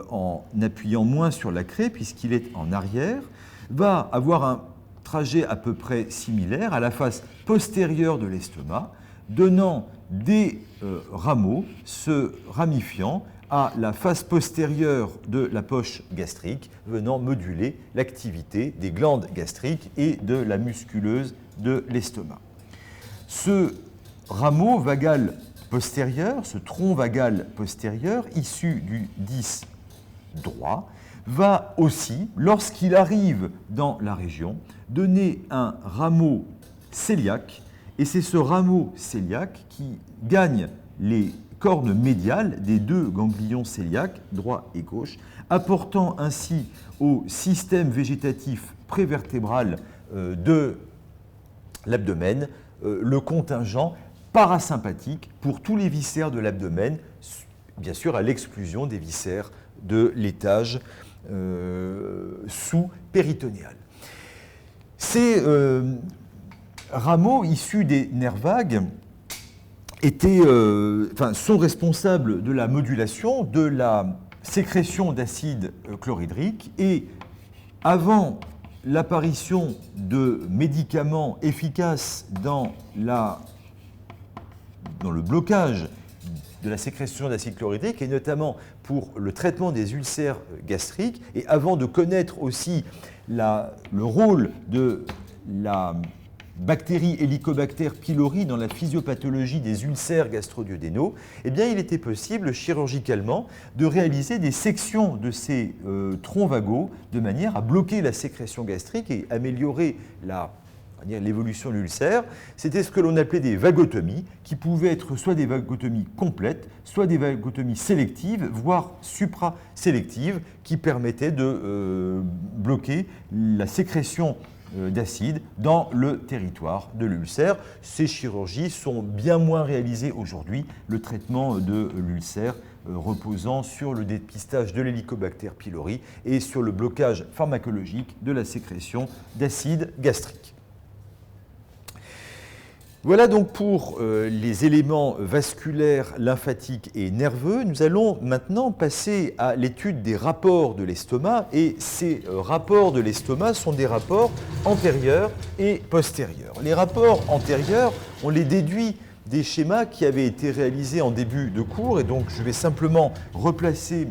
en appuyant moins sur la craie puisqu'il est en arrière, va avoir un trajet à peu près similaire à la face postérieure de l'estomac, donnant des rameaux se ramifiant à la face postérieure de la poche gastrique, venant moduler l'activité des glandes gastriques et de la musculeuse de l'estomac. Ce rameau vagal postérieur, ce tronc vagal postérieur, issu du 10 droit, va aussi, lorsqu'il arrive dans la région, donner un rameau cœliaque, et c'est ce rameau cœliaque qui gagne les cornes médiales des deux ganglions cœliaques, droit et gauche, apportant ainsi au système végétatif prévertébral de l'abdomen le contingent parasympathique pour tous les viscères de l'abdomen, bien sûr à l'exclusion des viscères de l'étage sous-péritonéal. Ces rameaux issus des nerfs vagues sont responsables de la modulation de la sécrétion d'acide chlorhydrique et avant l'apparition de médicaments efficaces dans le blocage de la sécrétion d'acide chlorhydrique et notamment pour le traitement des ulcères gastriques et avant de connaître aussi le rôle de la bactérie Helicobacter pylori dans la physiopathologie des ulcères gastro-duodénaux, eh bien, il était possible chirurgicalement de réaliser des sections de ces troncs vagaux de manière à bloquer la sécrétion gastrique et améliorer l'évolution de l'ulcère. C'était ce que l'on appelait des vagotomies, qui pouvaient être soit des vagotomies complètes, soit des vagotomies sélectives, voire supra-sélectives, qui permettaient de bloquer la sécrétion d'acide dans le territoire de l'ulcère. Ces chirurgies sont bien moins réalisées aujourd'hui, le traitement de l'ulcère reposant sur le dépistage de l'Helicobacter pylori et sur le blocage pharmacologique de la sécrétion d'acide gastrique. Voilà donc pour les éléments vasculaires, lymphatiques et nerveux. Nous allons maintenant passer à l'étude des rapports de l'estomac et ces rapports de l'estomac sont des rapports antérieurs et postérieurs. Les rapports antérieurs, on les déduit des schémas qui avaient été réalisés en début de cours et donc je vais simplement replacer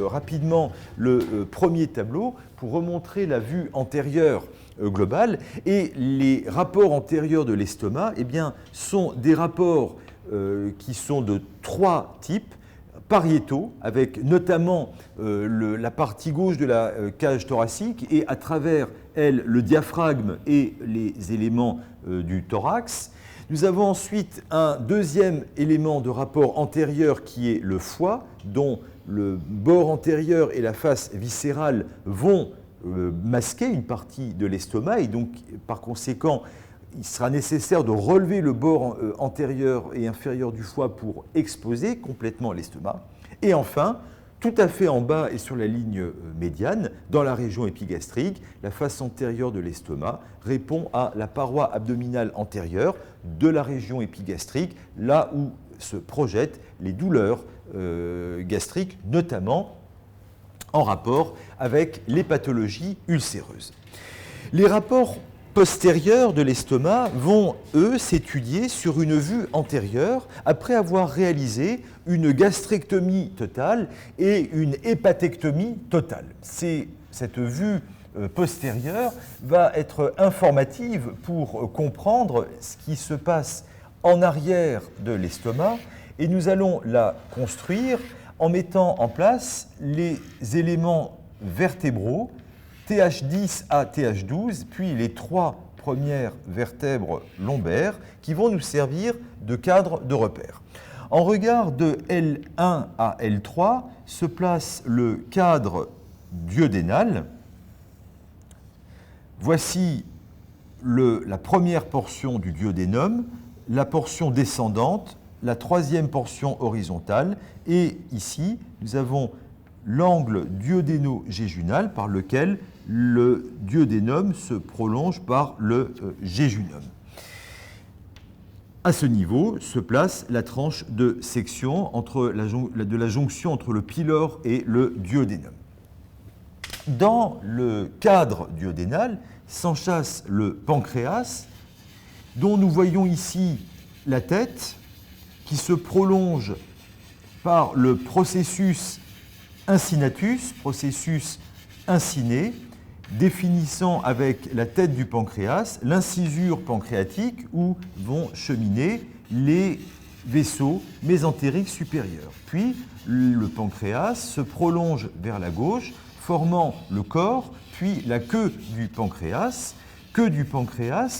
rapidement le premier tableau pour remontrer la vue antérieure globale. Et les rapports antérieurs de l'estomac eh bien, sont des rapports qui sont de trois types, pariétaux, avec notamment la partie gauche de la cage thoracique et à travers elle le diaphragme et les éléments du thorax. Nous avons ensuite un deuxième élément de rapport antérieur qui est le foie, dont le bord antérieur et la face viscérale vont masquer une partie de l'estomac et donc par conséquent il sera nécessaire de relever le bord antérieur et inférieur du foie pour exposer complètement l'estomac. Et enfin, tout à fait en bas et sur la ligne médiane, dans la région épigastrique, la face antérieure de l'estomac répond à la paroi abdominale antérieure de la région épigastrique, là où se projettent les douleurs gastriques, notamment en rapport avec les pathologies ulcéreuses. Les rapports postérieurs de l'estomac vont, eux, s'étudier sur une vue antérieure après avoir réalisé une gastrectomie totale et une hépatectomie totale. Cette vue postérieure va être informative pour comprendre ce qui se passe en arrière de l'estomac et nous allons la construire en mettant en place les éléments vertébraux TH10 à TH12, puis les trois premières vertèbres lombaires qui vont nous servir de cadre de repère. En regard de L1 à L3 se place le cadre duodénal. Voici la première portion du duodénum, la portion descendante, la troisième portion horizontale, et ici, nous avons l'angle duodéno-jéjunal par lequel le duodénum se prolonge par le jéjunum. À ce niveau se place la tranche de section de la jonction entre le pylore et le duodénum. Dans le cadre duodénal s'enchâsse le pancréas, dont nous voyons ici la tête, qui se prolonge par le processus incinatus, processus inciné, définissant avec la tête du pancréas l'incisure pancréatique où vont cheminer les vaisseaux mésentériques supérieurs. Puis le pancréas se prolonge vers la gauche, formant le corps, puis la queue du pancréas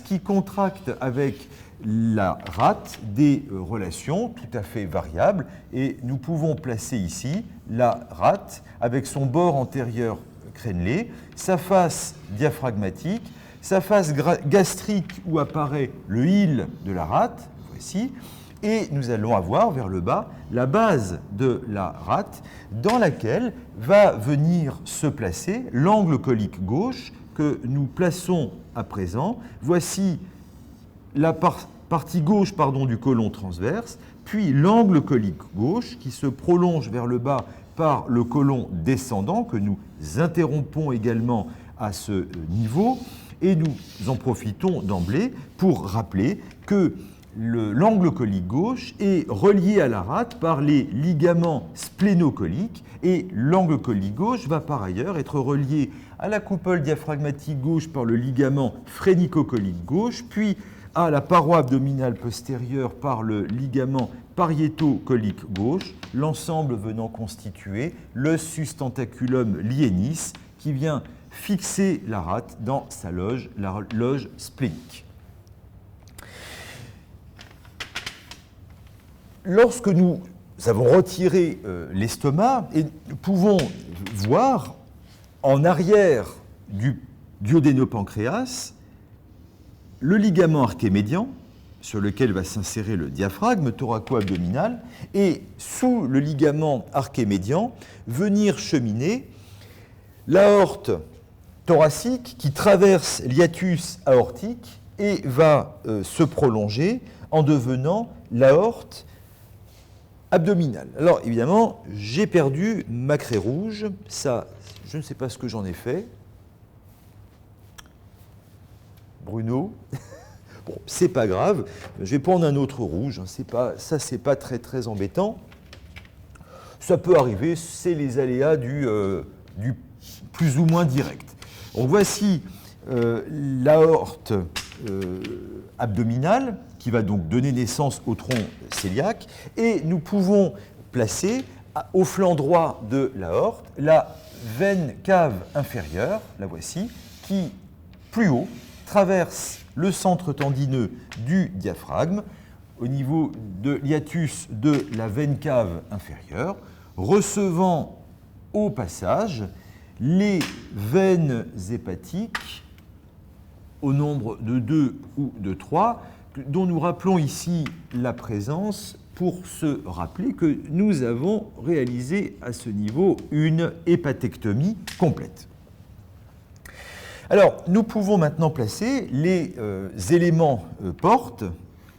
qui contracte avec la rate des relations tout à fait variables et nous pouvons placer ici la rate avec son bord antérieur crénelé, sa face diaphragmatique, sa face gastrique où apparaît le hile de la rate, voici, et nous allons avoir vers le bas la base de la rate dans laquelle va venir se placer l'angle colique gauche que nous plaçons à présent. Voici la partie gauche du côlon transverse, puis l'angle colique gauche qui se prolonge vers le bas par le côlon descendant que nous interrompons également à ce niveau. Et nous en profitons d'emblée pour rappeler que l'angle colique gauche est relié à la rate par les ligaments splénocoliques et l'angle colique gauche va par ailleurs être relié à la coupole diaphragmatique gauche par le ligament phrénicocolique gauche, puis à la paroi abdominale postérieure par le ligament pariétocolique gauche, l'ensemble venant constituer le sustentaculum lienis qui vient fixer la rate dans sa loge, la loge splénique. Lorsque nous avons retiré l'estomac, et nous pouvons voir en arrière du duodénopancréas le ligament archémédian sur lequel va s'insérer le diaphragme thoraco-abdominal et sous le ligament archémédian venir cheminer l'aorte thoracique qui traverse l'hiatus aortique et va se prolonger en devenant l'aorte abdominale. Alors évidemment, j'ai perdu ma craie rouge, ça, je ne sais pas ce que j'en ai fait. Bruno, bon, c'est pas grave, je vais prendre un autre rouge, ça c'est pas très embêtant. Ça peut arriver, c'est les aléas du plus ou moins direct. Donc voici l'aorte abdominale qui va donc donner naissance au tronc cœliaque et nous pouvons placer au flanc droit de l'aorte la veine cave inférieure, la voici, qui plus haut traverse le centre tendineux du diaphragme au niveau de l'hiatus de la veine cave inférieure, recevant au passage les veines hépatiques au nombre de 2 ou de 3, dont nous rappelons ici la présence pour se rappeler que nous avons réalisé à ce niveau une hépatectomie complète. Alors, nous pouvons maintenant placer les éléments portes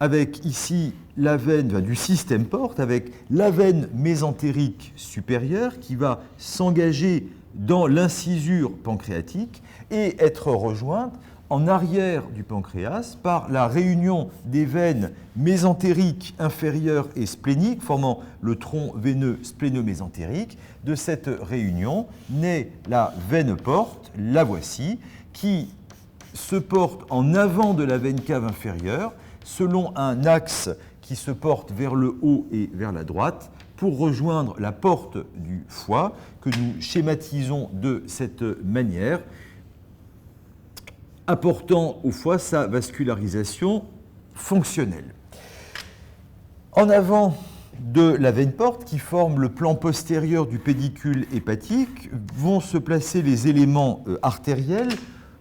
avec ici la veine du système porte, avec la veine mésentérique supérieure qui va s'engager dans l'incisure pancréatique et être rejointe en arrière du pancréas par la réunion des veines mésentériques inférieures et spléniques formant le tronc veineux splénomésentérique. De cette réunion naît la veine porte, la voici, qui se porte en avant de la veine cave inférieure selon un axe qui se porte vers le haut et vers la droite pour rejoindre la porte du foie que nous schématisons de cette manière, apportant au foie sa vascularisation fonctionnelle. En avant de la veine porte qui forme le plan postérieur du pédicule hépatique vont se placer les éléments artériels.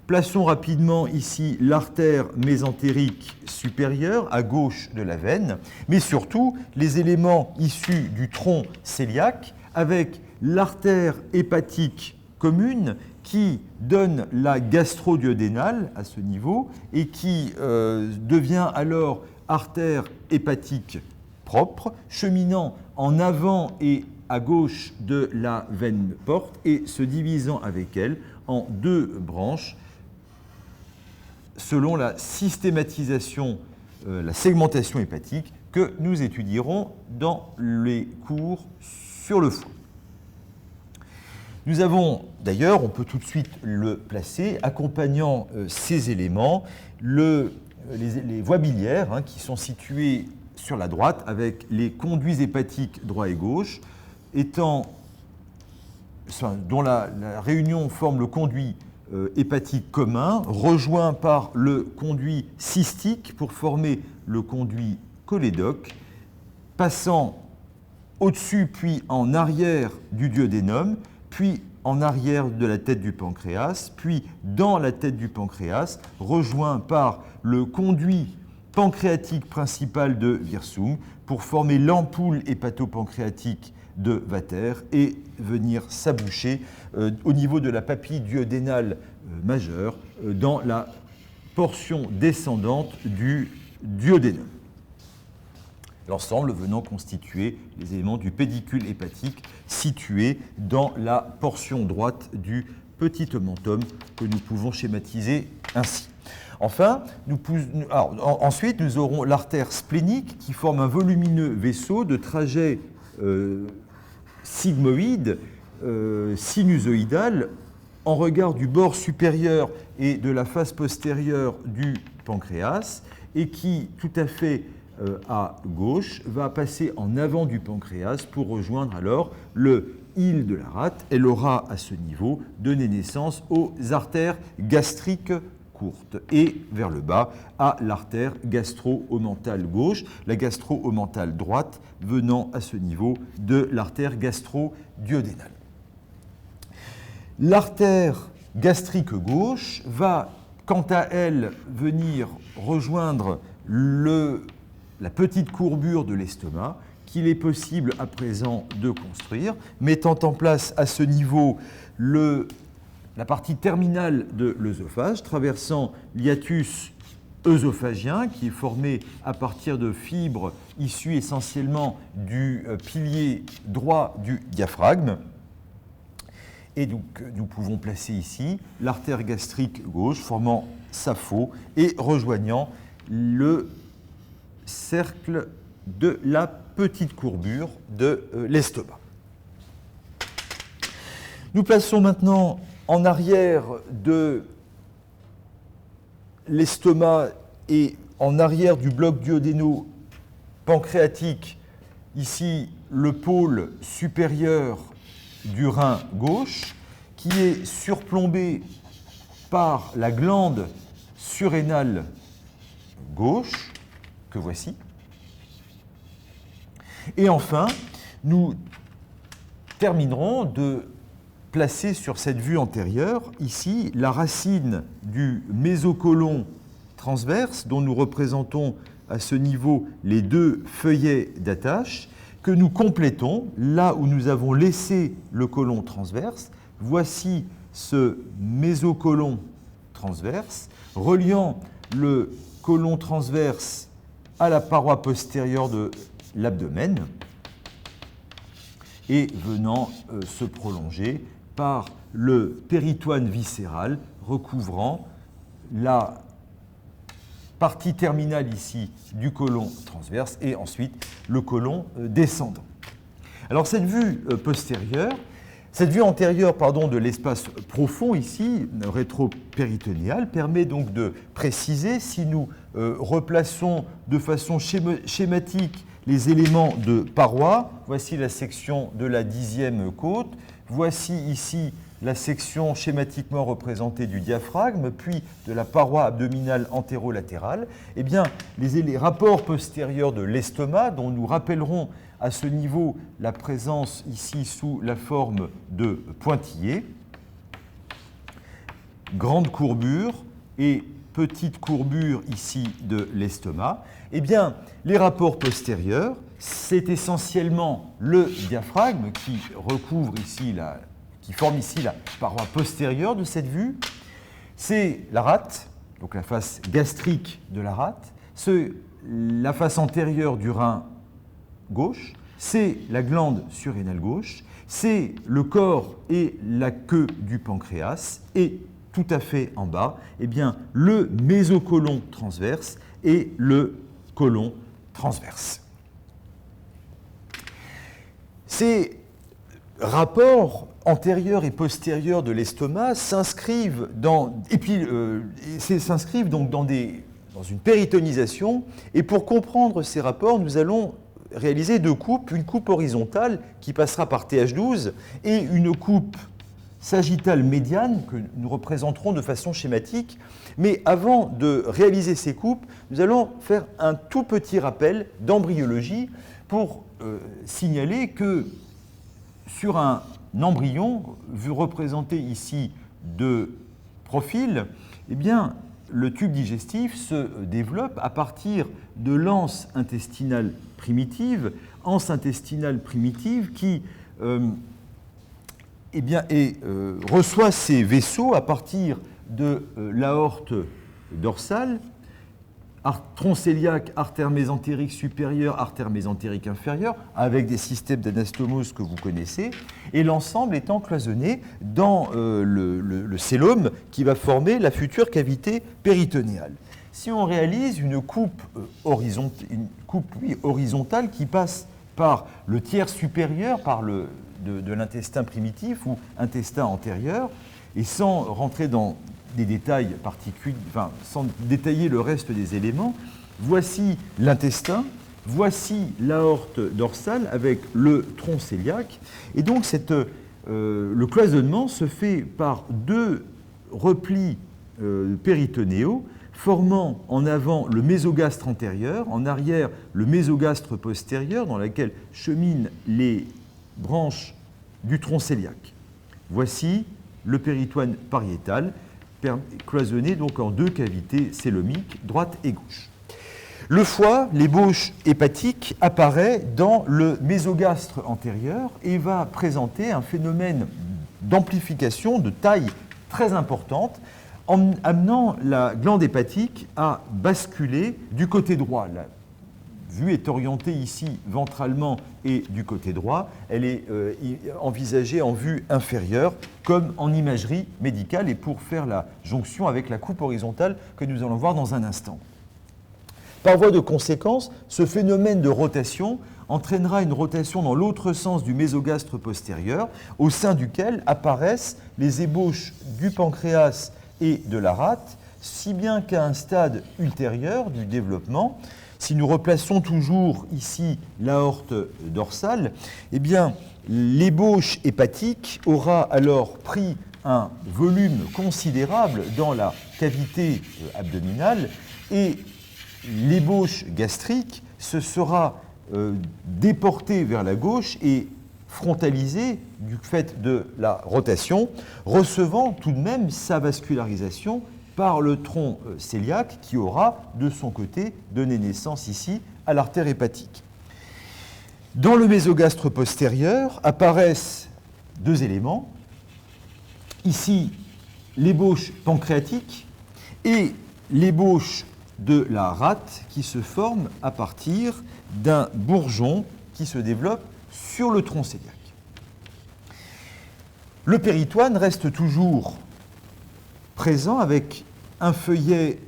Plaçons rapidement ici l'artère mésentérique supérieure à gauche de la veine, mais surtout les éléments issus du tronc cœliaque avec l'artère hépatique commune qui donne la gastro-duodénale à ce niveau et qui devient alors artère hépatique propre, cheminant en avant et à gauche de la veine porte et se divisant avec elle en 2 branches selon la systématisation, la segmentation hépatique que nous étudierons dans les cours sur le foie. Nous avons d'ailleurs, on peut tout de suite le placer, accompagnant ces éléments, les voies biliaires qui sont situées sur la droite avec les conduits hépatiques droit et gauche, dont la réunion forme le conduit hépatique commun, rejoint par le conduit cystique pour former le conduit cholédoque, passant au-dessus puis en arrière du duodénum, puis en arrière de la tête du pancréas, puis dans la tête du pancréas, rejoint par le conduit pancréatique principal de Wirsung pour former l'ampoule hépatopancréatique de Vater et venir s'aboucher au niveau de la papille duodénale majeure dans la portion descendante du duodénum. L'ensemble venant constituer les éléments du pédicule hépatique situé dans la portion droite du petit omentum que nous pouvons schématiser ainsi. Enfin, ensuite, nous aurons l'artère splénique qui forme un volumineux vaisseau de trajet sigmoïde, sinusoïdal, en regard du bord supérieur et de la face postérieure du pancréas, et qui, tout à fait à gauche, va passer en avant du pancréas pour rejoindre alors le île de la rate. Elle aura à ce niveau donné naissance aux artères gastriques courtes et vers le bas à l'artère gastro-omentale gauche, la gastro-omentale droite venant à ce niveau de l'artère gastro-duodénale. L'artère gastrique gauche va, quant à elle, venir rejoindre la petite courbure de l'estomac qu'il est possible à présent de construire, mettant en place à ce niveau la partie terminale de l'œsophage, traversant l'hiatus œsophagien qui est formé à partir de fibres issues essentiellement du pilier droit du diaphragme. Et donc, nous pouvons placer ici l'artère gastrique gauche formant Sapho et rejoignant le cercle de la petite courbure de l'estomac. Nous plaçons maintenant en arrière de l'estomac et en arrière du bloc duodéno-pancréatique, ici le pôle supérieur du rein gauche, qui est surplombé par la glande surrénale gauche, que voici. Et enfin, nous terminerons de placer sur cette vue antérieure, ici, la racine du mésocôlon transverse, dont nous représentons à ce niveau les deux feuillets d'attache, que nous complétons là où nous avons laissé le côlon transverse. Voici ce mésocôlon transverse, reliant le côlon transverse à la paroi postérieure de l'abdomen et venant se prolonger par le péritoine viscéral recouvrant la partie terminale ici du côlon transverse et ensuite le côlon descendant. Alors cette vue antérieure de l'espace profond ici, rétropéritonéal, permet donc de préciser, si nous replaçons de façon schématique les éléments de paroi, voici la section de la 10e côte, voici ici la section schématiquement représentée du diaphragme, puis de la paroi abdominale antérolatérale, eh bien, les rapports postérieurs de l'estomac, dont nous rappellerons à ce niveau la présence ici sous la forme de pointillés, grande courbure et petite courbure ici de l'estomac, eh bien, les rapports postérieurs, c'est essentiellement le diaphragme qui recouvre ici qui forme ici la paroi postérieure de cette vue. C'est la rate, donc la face gastrique de la rate, c'est la face antérieure du rein gauche, c'est la glande surrénale gauche, c'est le corps et la queue du pancréas, et tout à fait en bas, eh bien, le mésocôlon transverse et le côlon transverse. Ces rapports antérieurs et postérieurs de l'estomac s'inscrivent donc dans une péritonisation, et pour comprendre ces rapports, nous allons réaliser deux coupes, une coupe horizontale qui passera par TH12 et une coupe sagittale médiane que nous représenterons de façon schématique. Mais avant de réaliser ces coupes, nous allons faire un tout petit rappel d'embryologie pour signaler que sur un embryon, vu représenté ici de profil, eh bien, le tube digestif se développe à partir de l'anse intestinale primitive qui reçoit ses vaisseaux à partir de l'aorte dorsale, tronc cœliaque, artère mésentérique supérieure, artère mésentérique inférieure, avec des systèmes d'anastomose que vous connaissez, et l'ensemble étant cloisonné dans le cœlome qui va former la future cavité péritonéale. Si on réalise une coupe, horizontale qui passe par le tiers supérieur, de l'intestin primitif ou intestin antérieur, et sans rentrer dans des détails particuliers, enfin, sans détailler le reste des éléments, voici l'intestin, voici l'aorte dorsale avec le tronc cœliaque. Et donc le cloisonnement se fait par deux replis péritonéaux formant en avant le mésogastre antérieur, en arrière le mésogastre postérieur dans lequel cheminent les branches du tronc cœliaque. Voici le péritoine pariétal, cloisonné donc en deux cavités cœlomiques, droite et gauche. Le foie, l'ébauche hépatique, apparaît dans le mésogastre antérieur et va présenter un phénomène d'amplification de taille très importante, en amenant la glande hépatique à basculer du côté droit. La vue est orientée ici ventralement et du côté droit. Elle est envisagée en vue inférieure, comme en imagerie médicale, et pour faire la jonction avec la coupe horizontale que nous allons voir dans un instant. Par voie de conséquence, ce phénomène de rotation entraînera une rotation dans l'autre sens du mésogastre postérieur, au sein duquel apparaissent les ébauches du pancréas et de la rate, si bien qu'à un stade ultérieur du développement, si nous replaçons toujours ici l'aorte dorsale, eh bien, l'ébauche hépatique aura alors pris un volume considérable dans la cavité abdominale et l'ébauche gastrique se sera déportée vers la gauche et frontalisée du fait de la rotation, recevant tout de même sa vascularisation par le tronc cœliaque qui aura de son côté donné naissance ici à l'artère hépatique. Dans le mésogastre postérieur apparaissent deux éléments. Ici, l'ébauche pancréatique et l'ébauche de la rate qui se forme à partir d'un bourgeon qui se développe sur le tronc cœliaque. Le péritoine reste toujours présent avec un feuillet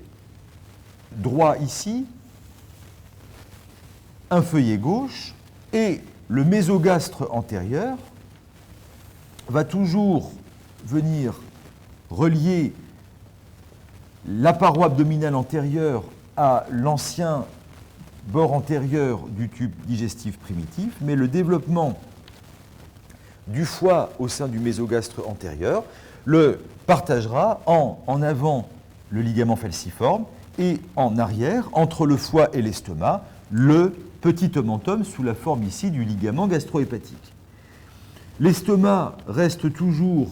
droit ici, un feuillet gauche, et le mésogastre antérieur va toujours venir relier la paroi abdominale antérieure à l'ancien bord antérieur du tube digestif primitif, mais le développement du foie au sein du mésogastre antérieur le partagera en avant le ligament falciforme et en arrière, entre le foie et l'estomac, le petit omentum sous la forme ici du ligament gastro-hépatique. L'estomac reste toujours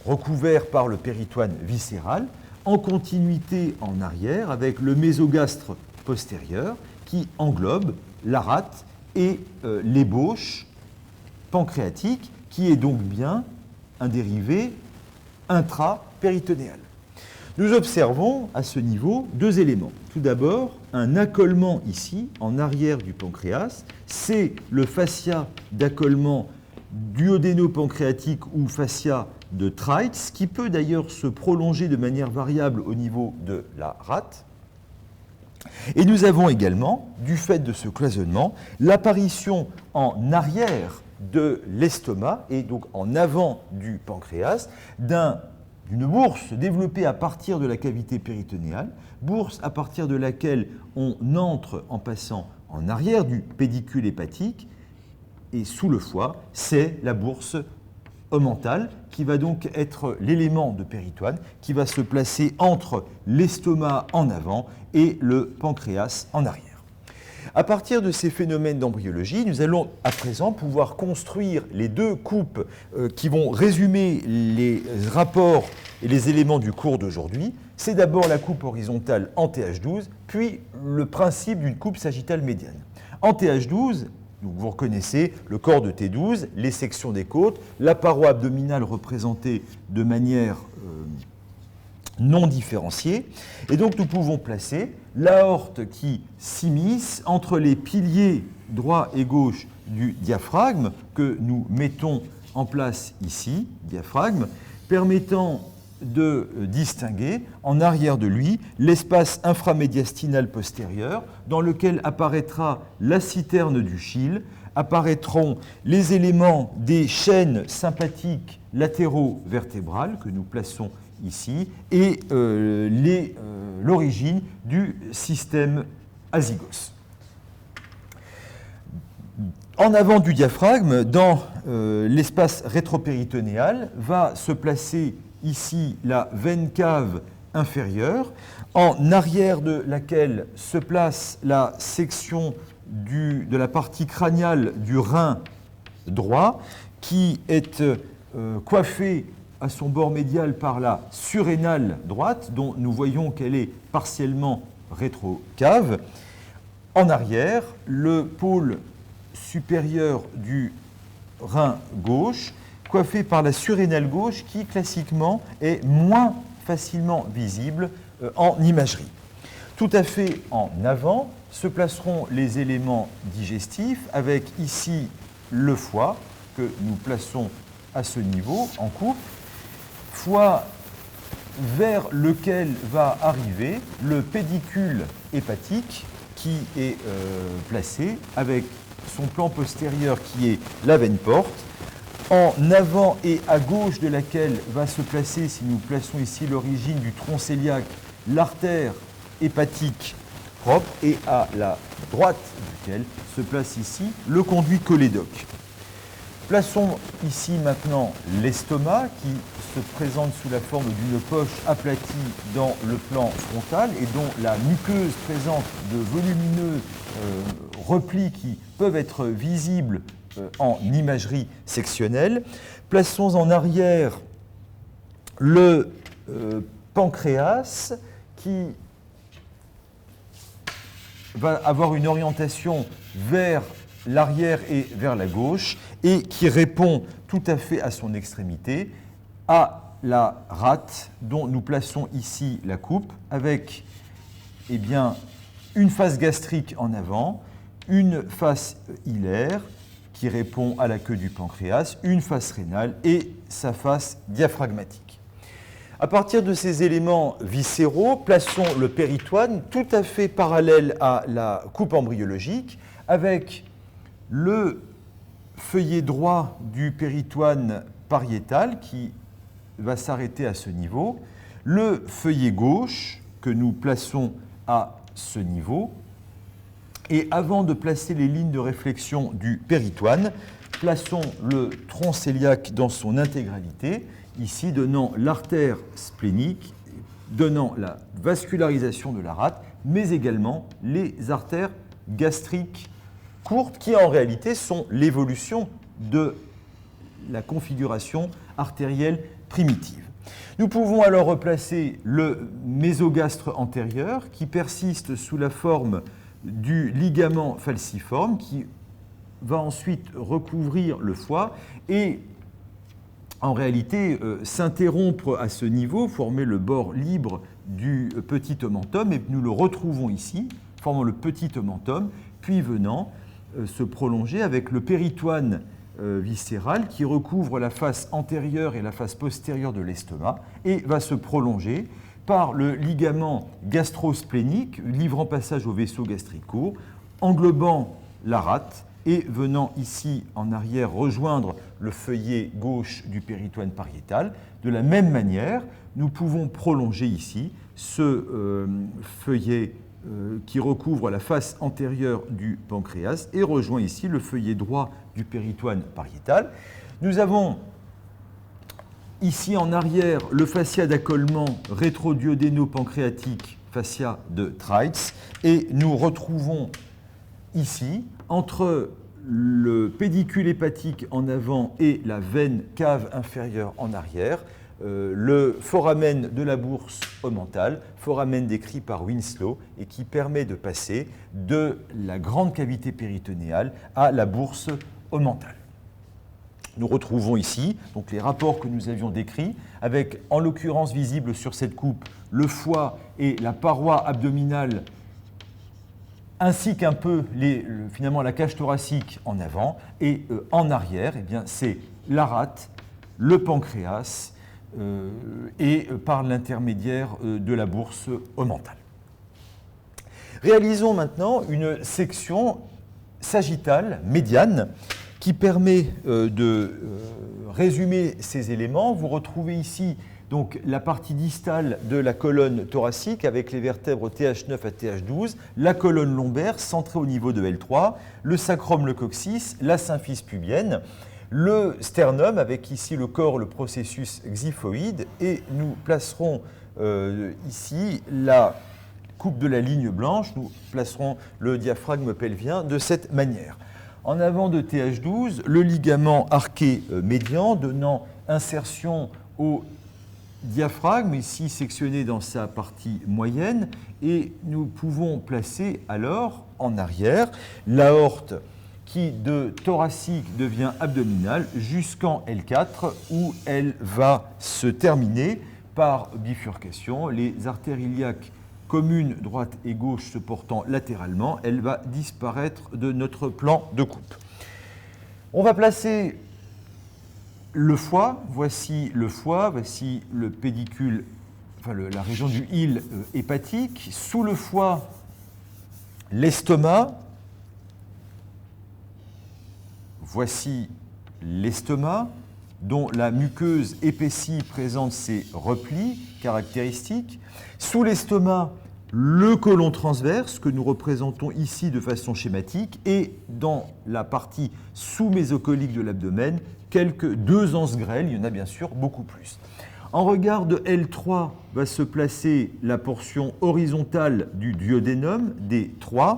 recouvert par le péritoine viscéral, en continuité en arrière avec le mésogastre postérieur qui englobe la rate et l'ébauche pancréatique qui est donc bien un dérivé intrapéritonéal. Nous observons à ce niveau deux éléments. Tout d'abord, un accolement ici en arrière du pancréas, c'est le fascia d'accollement duodéno-pancréatique ou fascia de Treitz, qui peut d'ailleurs se prolonger de manière variable au niveau de la rate. Et nous avons également, du fait de ce cloisonnement, l'apparition en arrière de l'estomac et donc en avant du pancréas d'une bourse développée à partir de la cavité péritonéale, bourse à partir de laquelle on entre en passant en arrière du pédicule hépatique et sous le foie, c'est la bourse omentale qui va donc être l'élément de péritoine qui va se placer entre l'estomac en avant et le pancréas en arrière. À partir de ces phénomènes d'embryologie, nous allons à présent pouvoir construire les deux coupes qui vont résumer les rapports et les éléments du cours d'aujourd'hui. C'est d'abord la coupe horizontale en TH12, puis le principe d'une coupe sagittale médiane. En TH12, donc vous reconnaissez le corps de T12, les sections des côtes, la paroi abdominale représentée de manière non différenciée. Et donc nous pouvons placer l'aorte qui s'immisce entre les piliers droit et gauche du diaphragme que nous mettons en place ici, diaphragme, permettant de distinguer en arrière de lui l'espace inframédiastinal postérieur dans lequel apparaîtra la citerne du Schill, apparaîtront les éléments des chaînes sympathiques latéraux-vertébrales que nous plaçons ici et l'origine du système azygos. En avant du diaphragme, dans l'espace rétropéritonéal, va se placer ici la veine cave inférieure, en arrière de laquelle se place la section de la partie crâniale du rein droit, qui est coiffée à son bord médial par la surrénale droite, dont nous voyons qu'elle est partiellement rétrocave. En arrière, le pôle supérieur du rein gauche, coiffé par la surrénale gauche, qui classiquement est moins facilement visible en imagerie. Tout à fait en avant se placeront les éléments digestifs, avec ici le foie, que nous plaçons à ce niveau, en coupe, foie vers lequel va arriver le pédicule hépatique qui est placé avec son plan postérieur qui est la veine porte, en avant et à gauche de laquelle va se placer, si nous plaçons ici l'origine du tronc cœliaque, l'artère hépatique propre, et à la droite duquel se place ici le conduit cholédoque. Plaçons ici maintenant l'estomac qui se présente sous la forme d'une poche aplatie dans le plan frontal et dont la muqueuse présente de volumineux replis qui peuvent être visibles en imagerie sectionnelle. Plaçons en arrière le pancréas qui va avoir une orientation vers l'arrière et vers la gauche et qui répond tout à fait à son extrémité à la rate dont nous plaçons ici la coupe avec une face gastrique en avant, une face hilaire qui répond à la queue du pancréas, une face rénale et sa face diaphragmatique. À partir de ces éléments viscéraux, plaçons le péritoine tout à fait parallèle à la coupe embryologique avec le feuillet droit du péritoine pariétal qui va s'arrêter à ce niveau, le feuillet gauche que nous plaçons à ce niveau, et avant de placer les lignes de réflexion du péritoine, plaçons le tronc cœliaque dans son intégralité, ici donnant l'artère splénique, donnant la vascularisation de la rate, mais également les artères gastriques courtes qui en réalité sont l'évolution de la configuration artérielle primitive. Nous pouvons alors replacer le mésogastre antérieur qui persiste sous la forme du ligament falciforme qui va ensuite recouvrir le foie et en réalité s'interrompre à ce niveau, former le bord libre du petit omentum, et nous le retrouvons ici, formant le petit omentum, puis venant se prolonger avec le péritoine viscéral qui recouvre la face antérieure et la face postérieure de l'estomac et va se prolonger par le ligament gastrosplénique, livrant passage au vaisseau gastrique court, englobant la rate et venant ici en arrière rejoindre le feuillet gauche du péritoine pariétal. De la même manière, nous pouvons prolonger ici ce feuillet qui recouvre la face antérieure du pancréas et rejoint ici le feuillet droit du péritoine pariétal. Nous avons ici en arrière le fascia d'accollement rétroduodéno-pancréatique, fascia de Treitz, et nous retrouvons ici, entre le pédicule hépatique en avant et la veine cave inférieure en arrière, le foramen de la bourse omentale, foramen décrit par Winslow et qui permet de passer de la grande cavité péritonéale à la bourse omentale. Nous retrouvons ici donc, les rapports que nous avions décrits, avec en l'occurrence visible sur cette coupe le foie et la paroi abdominale ainsi qu'un peu finalement la cage thoracique en avant, et en arrière, eh bien, c'est la rate, le pancréas, et par l'intermédiaire de la bourse omentale. Réalisons maintenant une section sagittale, médiane, qui permet de résumer ces éléments. Vous retrouvez ici donc la partie distale de la colonne thoracique avec les vertèbres TH9 à TH12, la colonne lombaire centrée au niveau de L3, le sacrum, le coccyx, la symphyse pubienne, le sternum avec ici le corps, le processus xiphoïde, et nous placerons ici la coupe de la ligne blanche, nous placerons le diaphragme pelvien de cette manière. En avant de TH12, le ligament arqué médian donnant insertion au diaphragme, ici sectionné dans sa partie moyenne, et nous pouvons placer alors en arrière l'aorte qui de thoracique devient abdominale jusqu'en L4 où elle va se terminer par bifurcation. Les artères iliaques communes droite et gauche se portant latéralement, elle va disparaître de notre plan de coupe. On va placer le foie, voici le pédicule, enfin la région du hile hépatique. Sous le foie, l'estomac. Voici l'estomac, dont la muqueuse épaissie présente ses replis caractéristiques. Sous l'estomac, le côlon transverse, que nous représentons ici de façon schématique, et dans la partie sous-mésocolique de l'abdomen, quelques 2 anses grêles, il y en a bien sûr beaucoup plus. En regard de L3 va se placer la portion horizontale du duodénum, D3,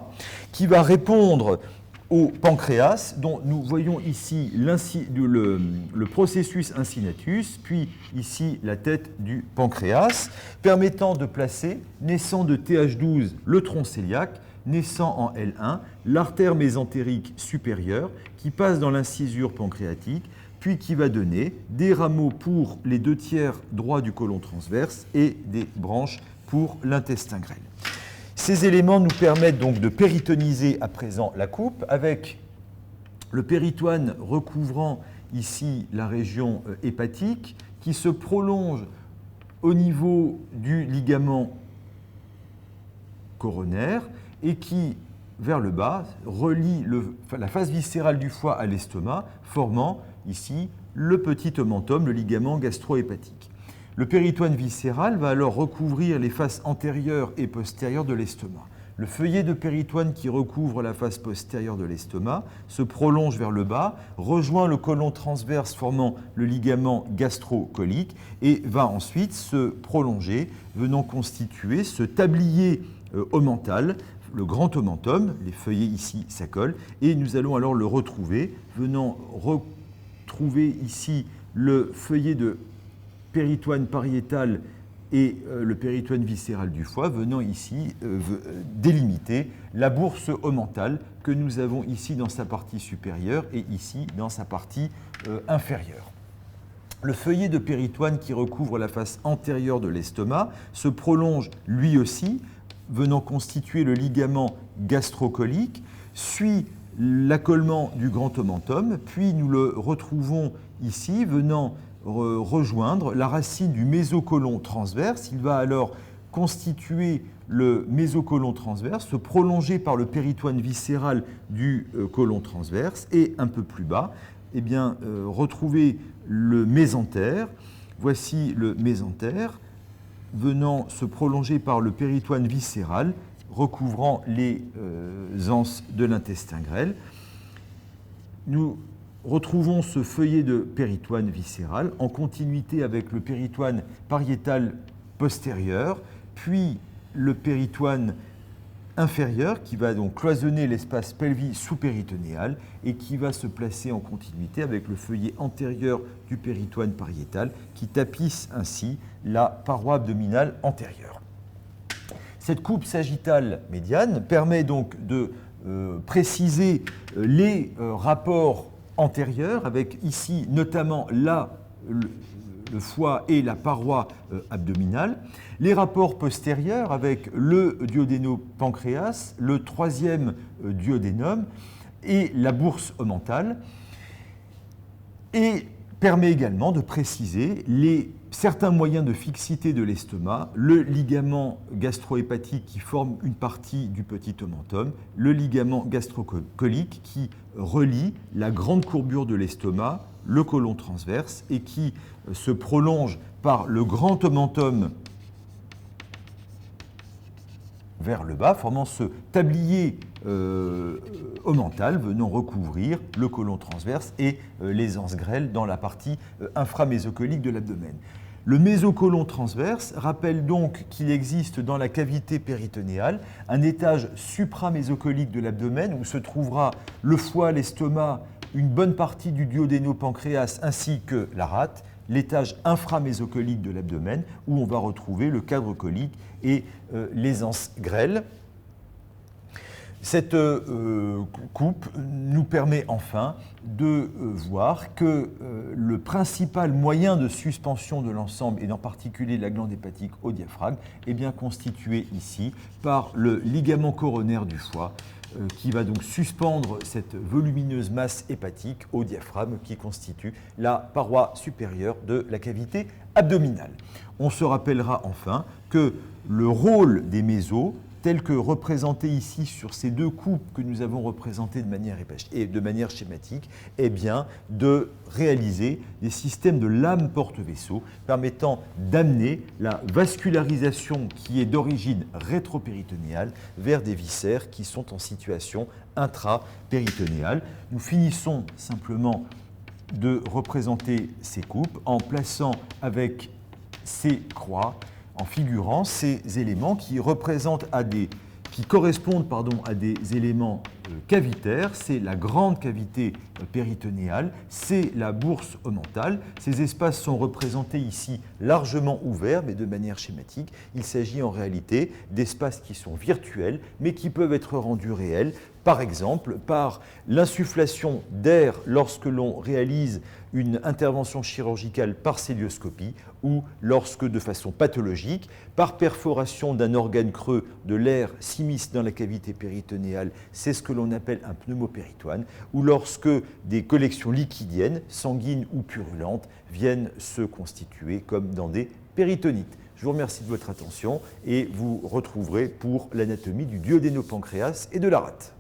qui va répondre au pancréas, dont nous voyons ici le processus incinatus, puis ici la tête du pancréas, permettant de placer, naissant de TH12, le tronc cœliaque, naissant en L1, l'artère mésentérique supérieure, qui passe dans l'incisure pancréatique, puis qui va donner des rameaux pour les 2/3 droits du côlon transverse et des branches pour l'intestin grêle. Ces éléments nous permettent donc de péritoniser à présent la coupe avec le péritoine recouvrant ici la région hépatique qui se prolonge au niveau du ligament coronaire et qui, vers le bas, relie la face viscérale du foie à l'estomac, formant ici le petit omentum, le ligament gastro-hépatique. Le péritoine viscéral va alors recouvrir les faces antérieures et postérieures de l'estomac. Le feuillet de péritoine qui recouvre la face postérieure de l'estomac se prolonge vers le bas, rejoint le côlon transverse formant le ligament gastro-colique et va ensuite se prolonger, venant constituer ce tablier omental, le grand omentum, les feuillets ici s'accolent, et nous allons alors le retrouver, venant retrouver ici le feuillet de péritoine pariétal et le péritoine viscéral du foie, venant ici délimiter la bourse omentale que nous avons ici dans sa partie supérieure et ici dans sa partie inférieure. Le feuillet de péritoine qui recouvre la face antérieure de l'estomac se prolonge lui aussi, venant constituer le ligament gastrocolique, suit l'accollement du grand omentum, puis nous le retrouvons ici, venant rejoindre la racine du mésocôlon transverse. Il va alors constituer le mésocôlon transverse, se prolonger par le péritoine viscéral du côlon transverse et un peu plus bas, eh bien, retrouver le mésentère. Voici le mésentère venant se prolonger par le péritoine viscéral, recouvrant les anses de l'intestin grêle. Nous retrouvons ce feuillet de péritoine viscéral en continuité avec le péritoine pariétal postérieur, puis le péritoine inférieur qui va donc cloisonner l'espace pelvis sous-péritonéal et qui va se placer en continuité avec le feuillet antérieur du péritoine pariétal qui tapisse ainsi la paroi abdominale antérieure. Cette coupe sagittale médiane permet donc de préciser les rapports antérieurs avec ici notamment là le foie et la paroi abdominale. Les rapports postérieurs avec le duodénopancréas, le troisième duodénum et la bourse omentale, et permet également de préciser certains moyens de fixité de l'estomac, le ligament gastro-hépatique qui forme une partie du petit omentum, le ligament gastrocolique qui relie la grande courbure de l'estomac, le côlon transverse, et qui se prolonge par le grand omentum vers le bas, formant ce tablier omental venant recouvrir le côlon transverse et les anses grêles dans la partie inframésocolique de l'abdomen. Le mésocolon transverse rappelle donc qu'il existe dans la cavité péritonéale un étage supramésocolique de l'abdomen où se trouvera le foie, l'estomac, une bonne partie du duodénopancréas ainsi que la rate, l'étage inframésocolique de l'abdomen où on va retrouver le cadre colique et les anses grêles. Cette coupe nous permet enfin de voir que le principal moyen de suspension de l'ensemble, et en particulier de la glande hépatique au diaphragme, est bien constitué ici par le ligament coronaire du foie, qui va donc suspendre cette volumineuse masse hépatique au diaphragme qui constitue la paroi supérieure de la cavité abdominale. On se rappellera enfin que le rôle des mésos, tel que représenté ici sur ces deux coupes que nous avons représentées de manière schématique, est bien de réaliser des systèmes de lames porte-vaisseaux permettant d'amener la vascularisation qui est d'origine rétropéritonéale vers des viscères qui sont en situation intrapéritonéale. Nous finissons simplement de représenter ces coupes en plaçant avec ces croix, en figurant ces éléments qui correspondent à des éléments cavitaires. C'est la grande cavité péritonéale, c'est la bourse omentale. Ces espaces sont représentés ici largement ouverts, mais de manière schématique. Il s'agit en réalité d'espaces qui sont virtuels, mais qui peuvent être rendus réels, par exemple par l'insufflation d'air lorsque l'on réalise une intervention chirurgicale par cœlioscopie ou lorsque, de façon pathologique, par perforation d'un organe creux, de l'air s'immisce dans la cavité péritonéale, c'est ce que l'on appelle un pneumopéritoine, ou lorsque des collections liquidiennes, sanguines ou purulentes, viennent se constituer comme dans des péritonites. Je vous remercie de votre attention et vous retrouverez pour l'anatomie du duodénopancréas et de la rate.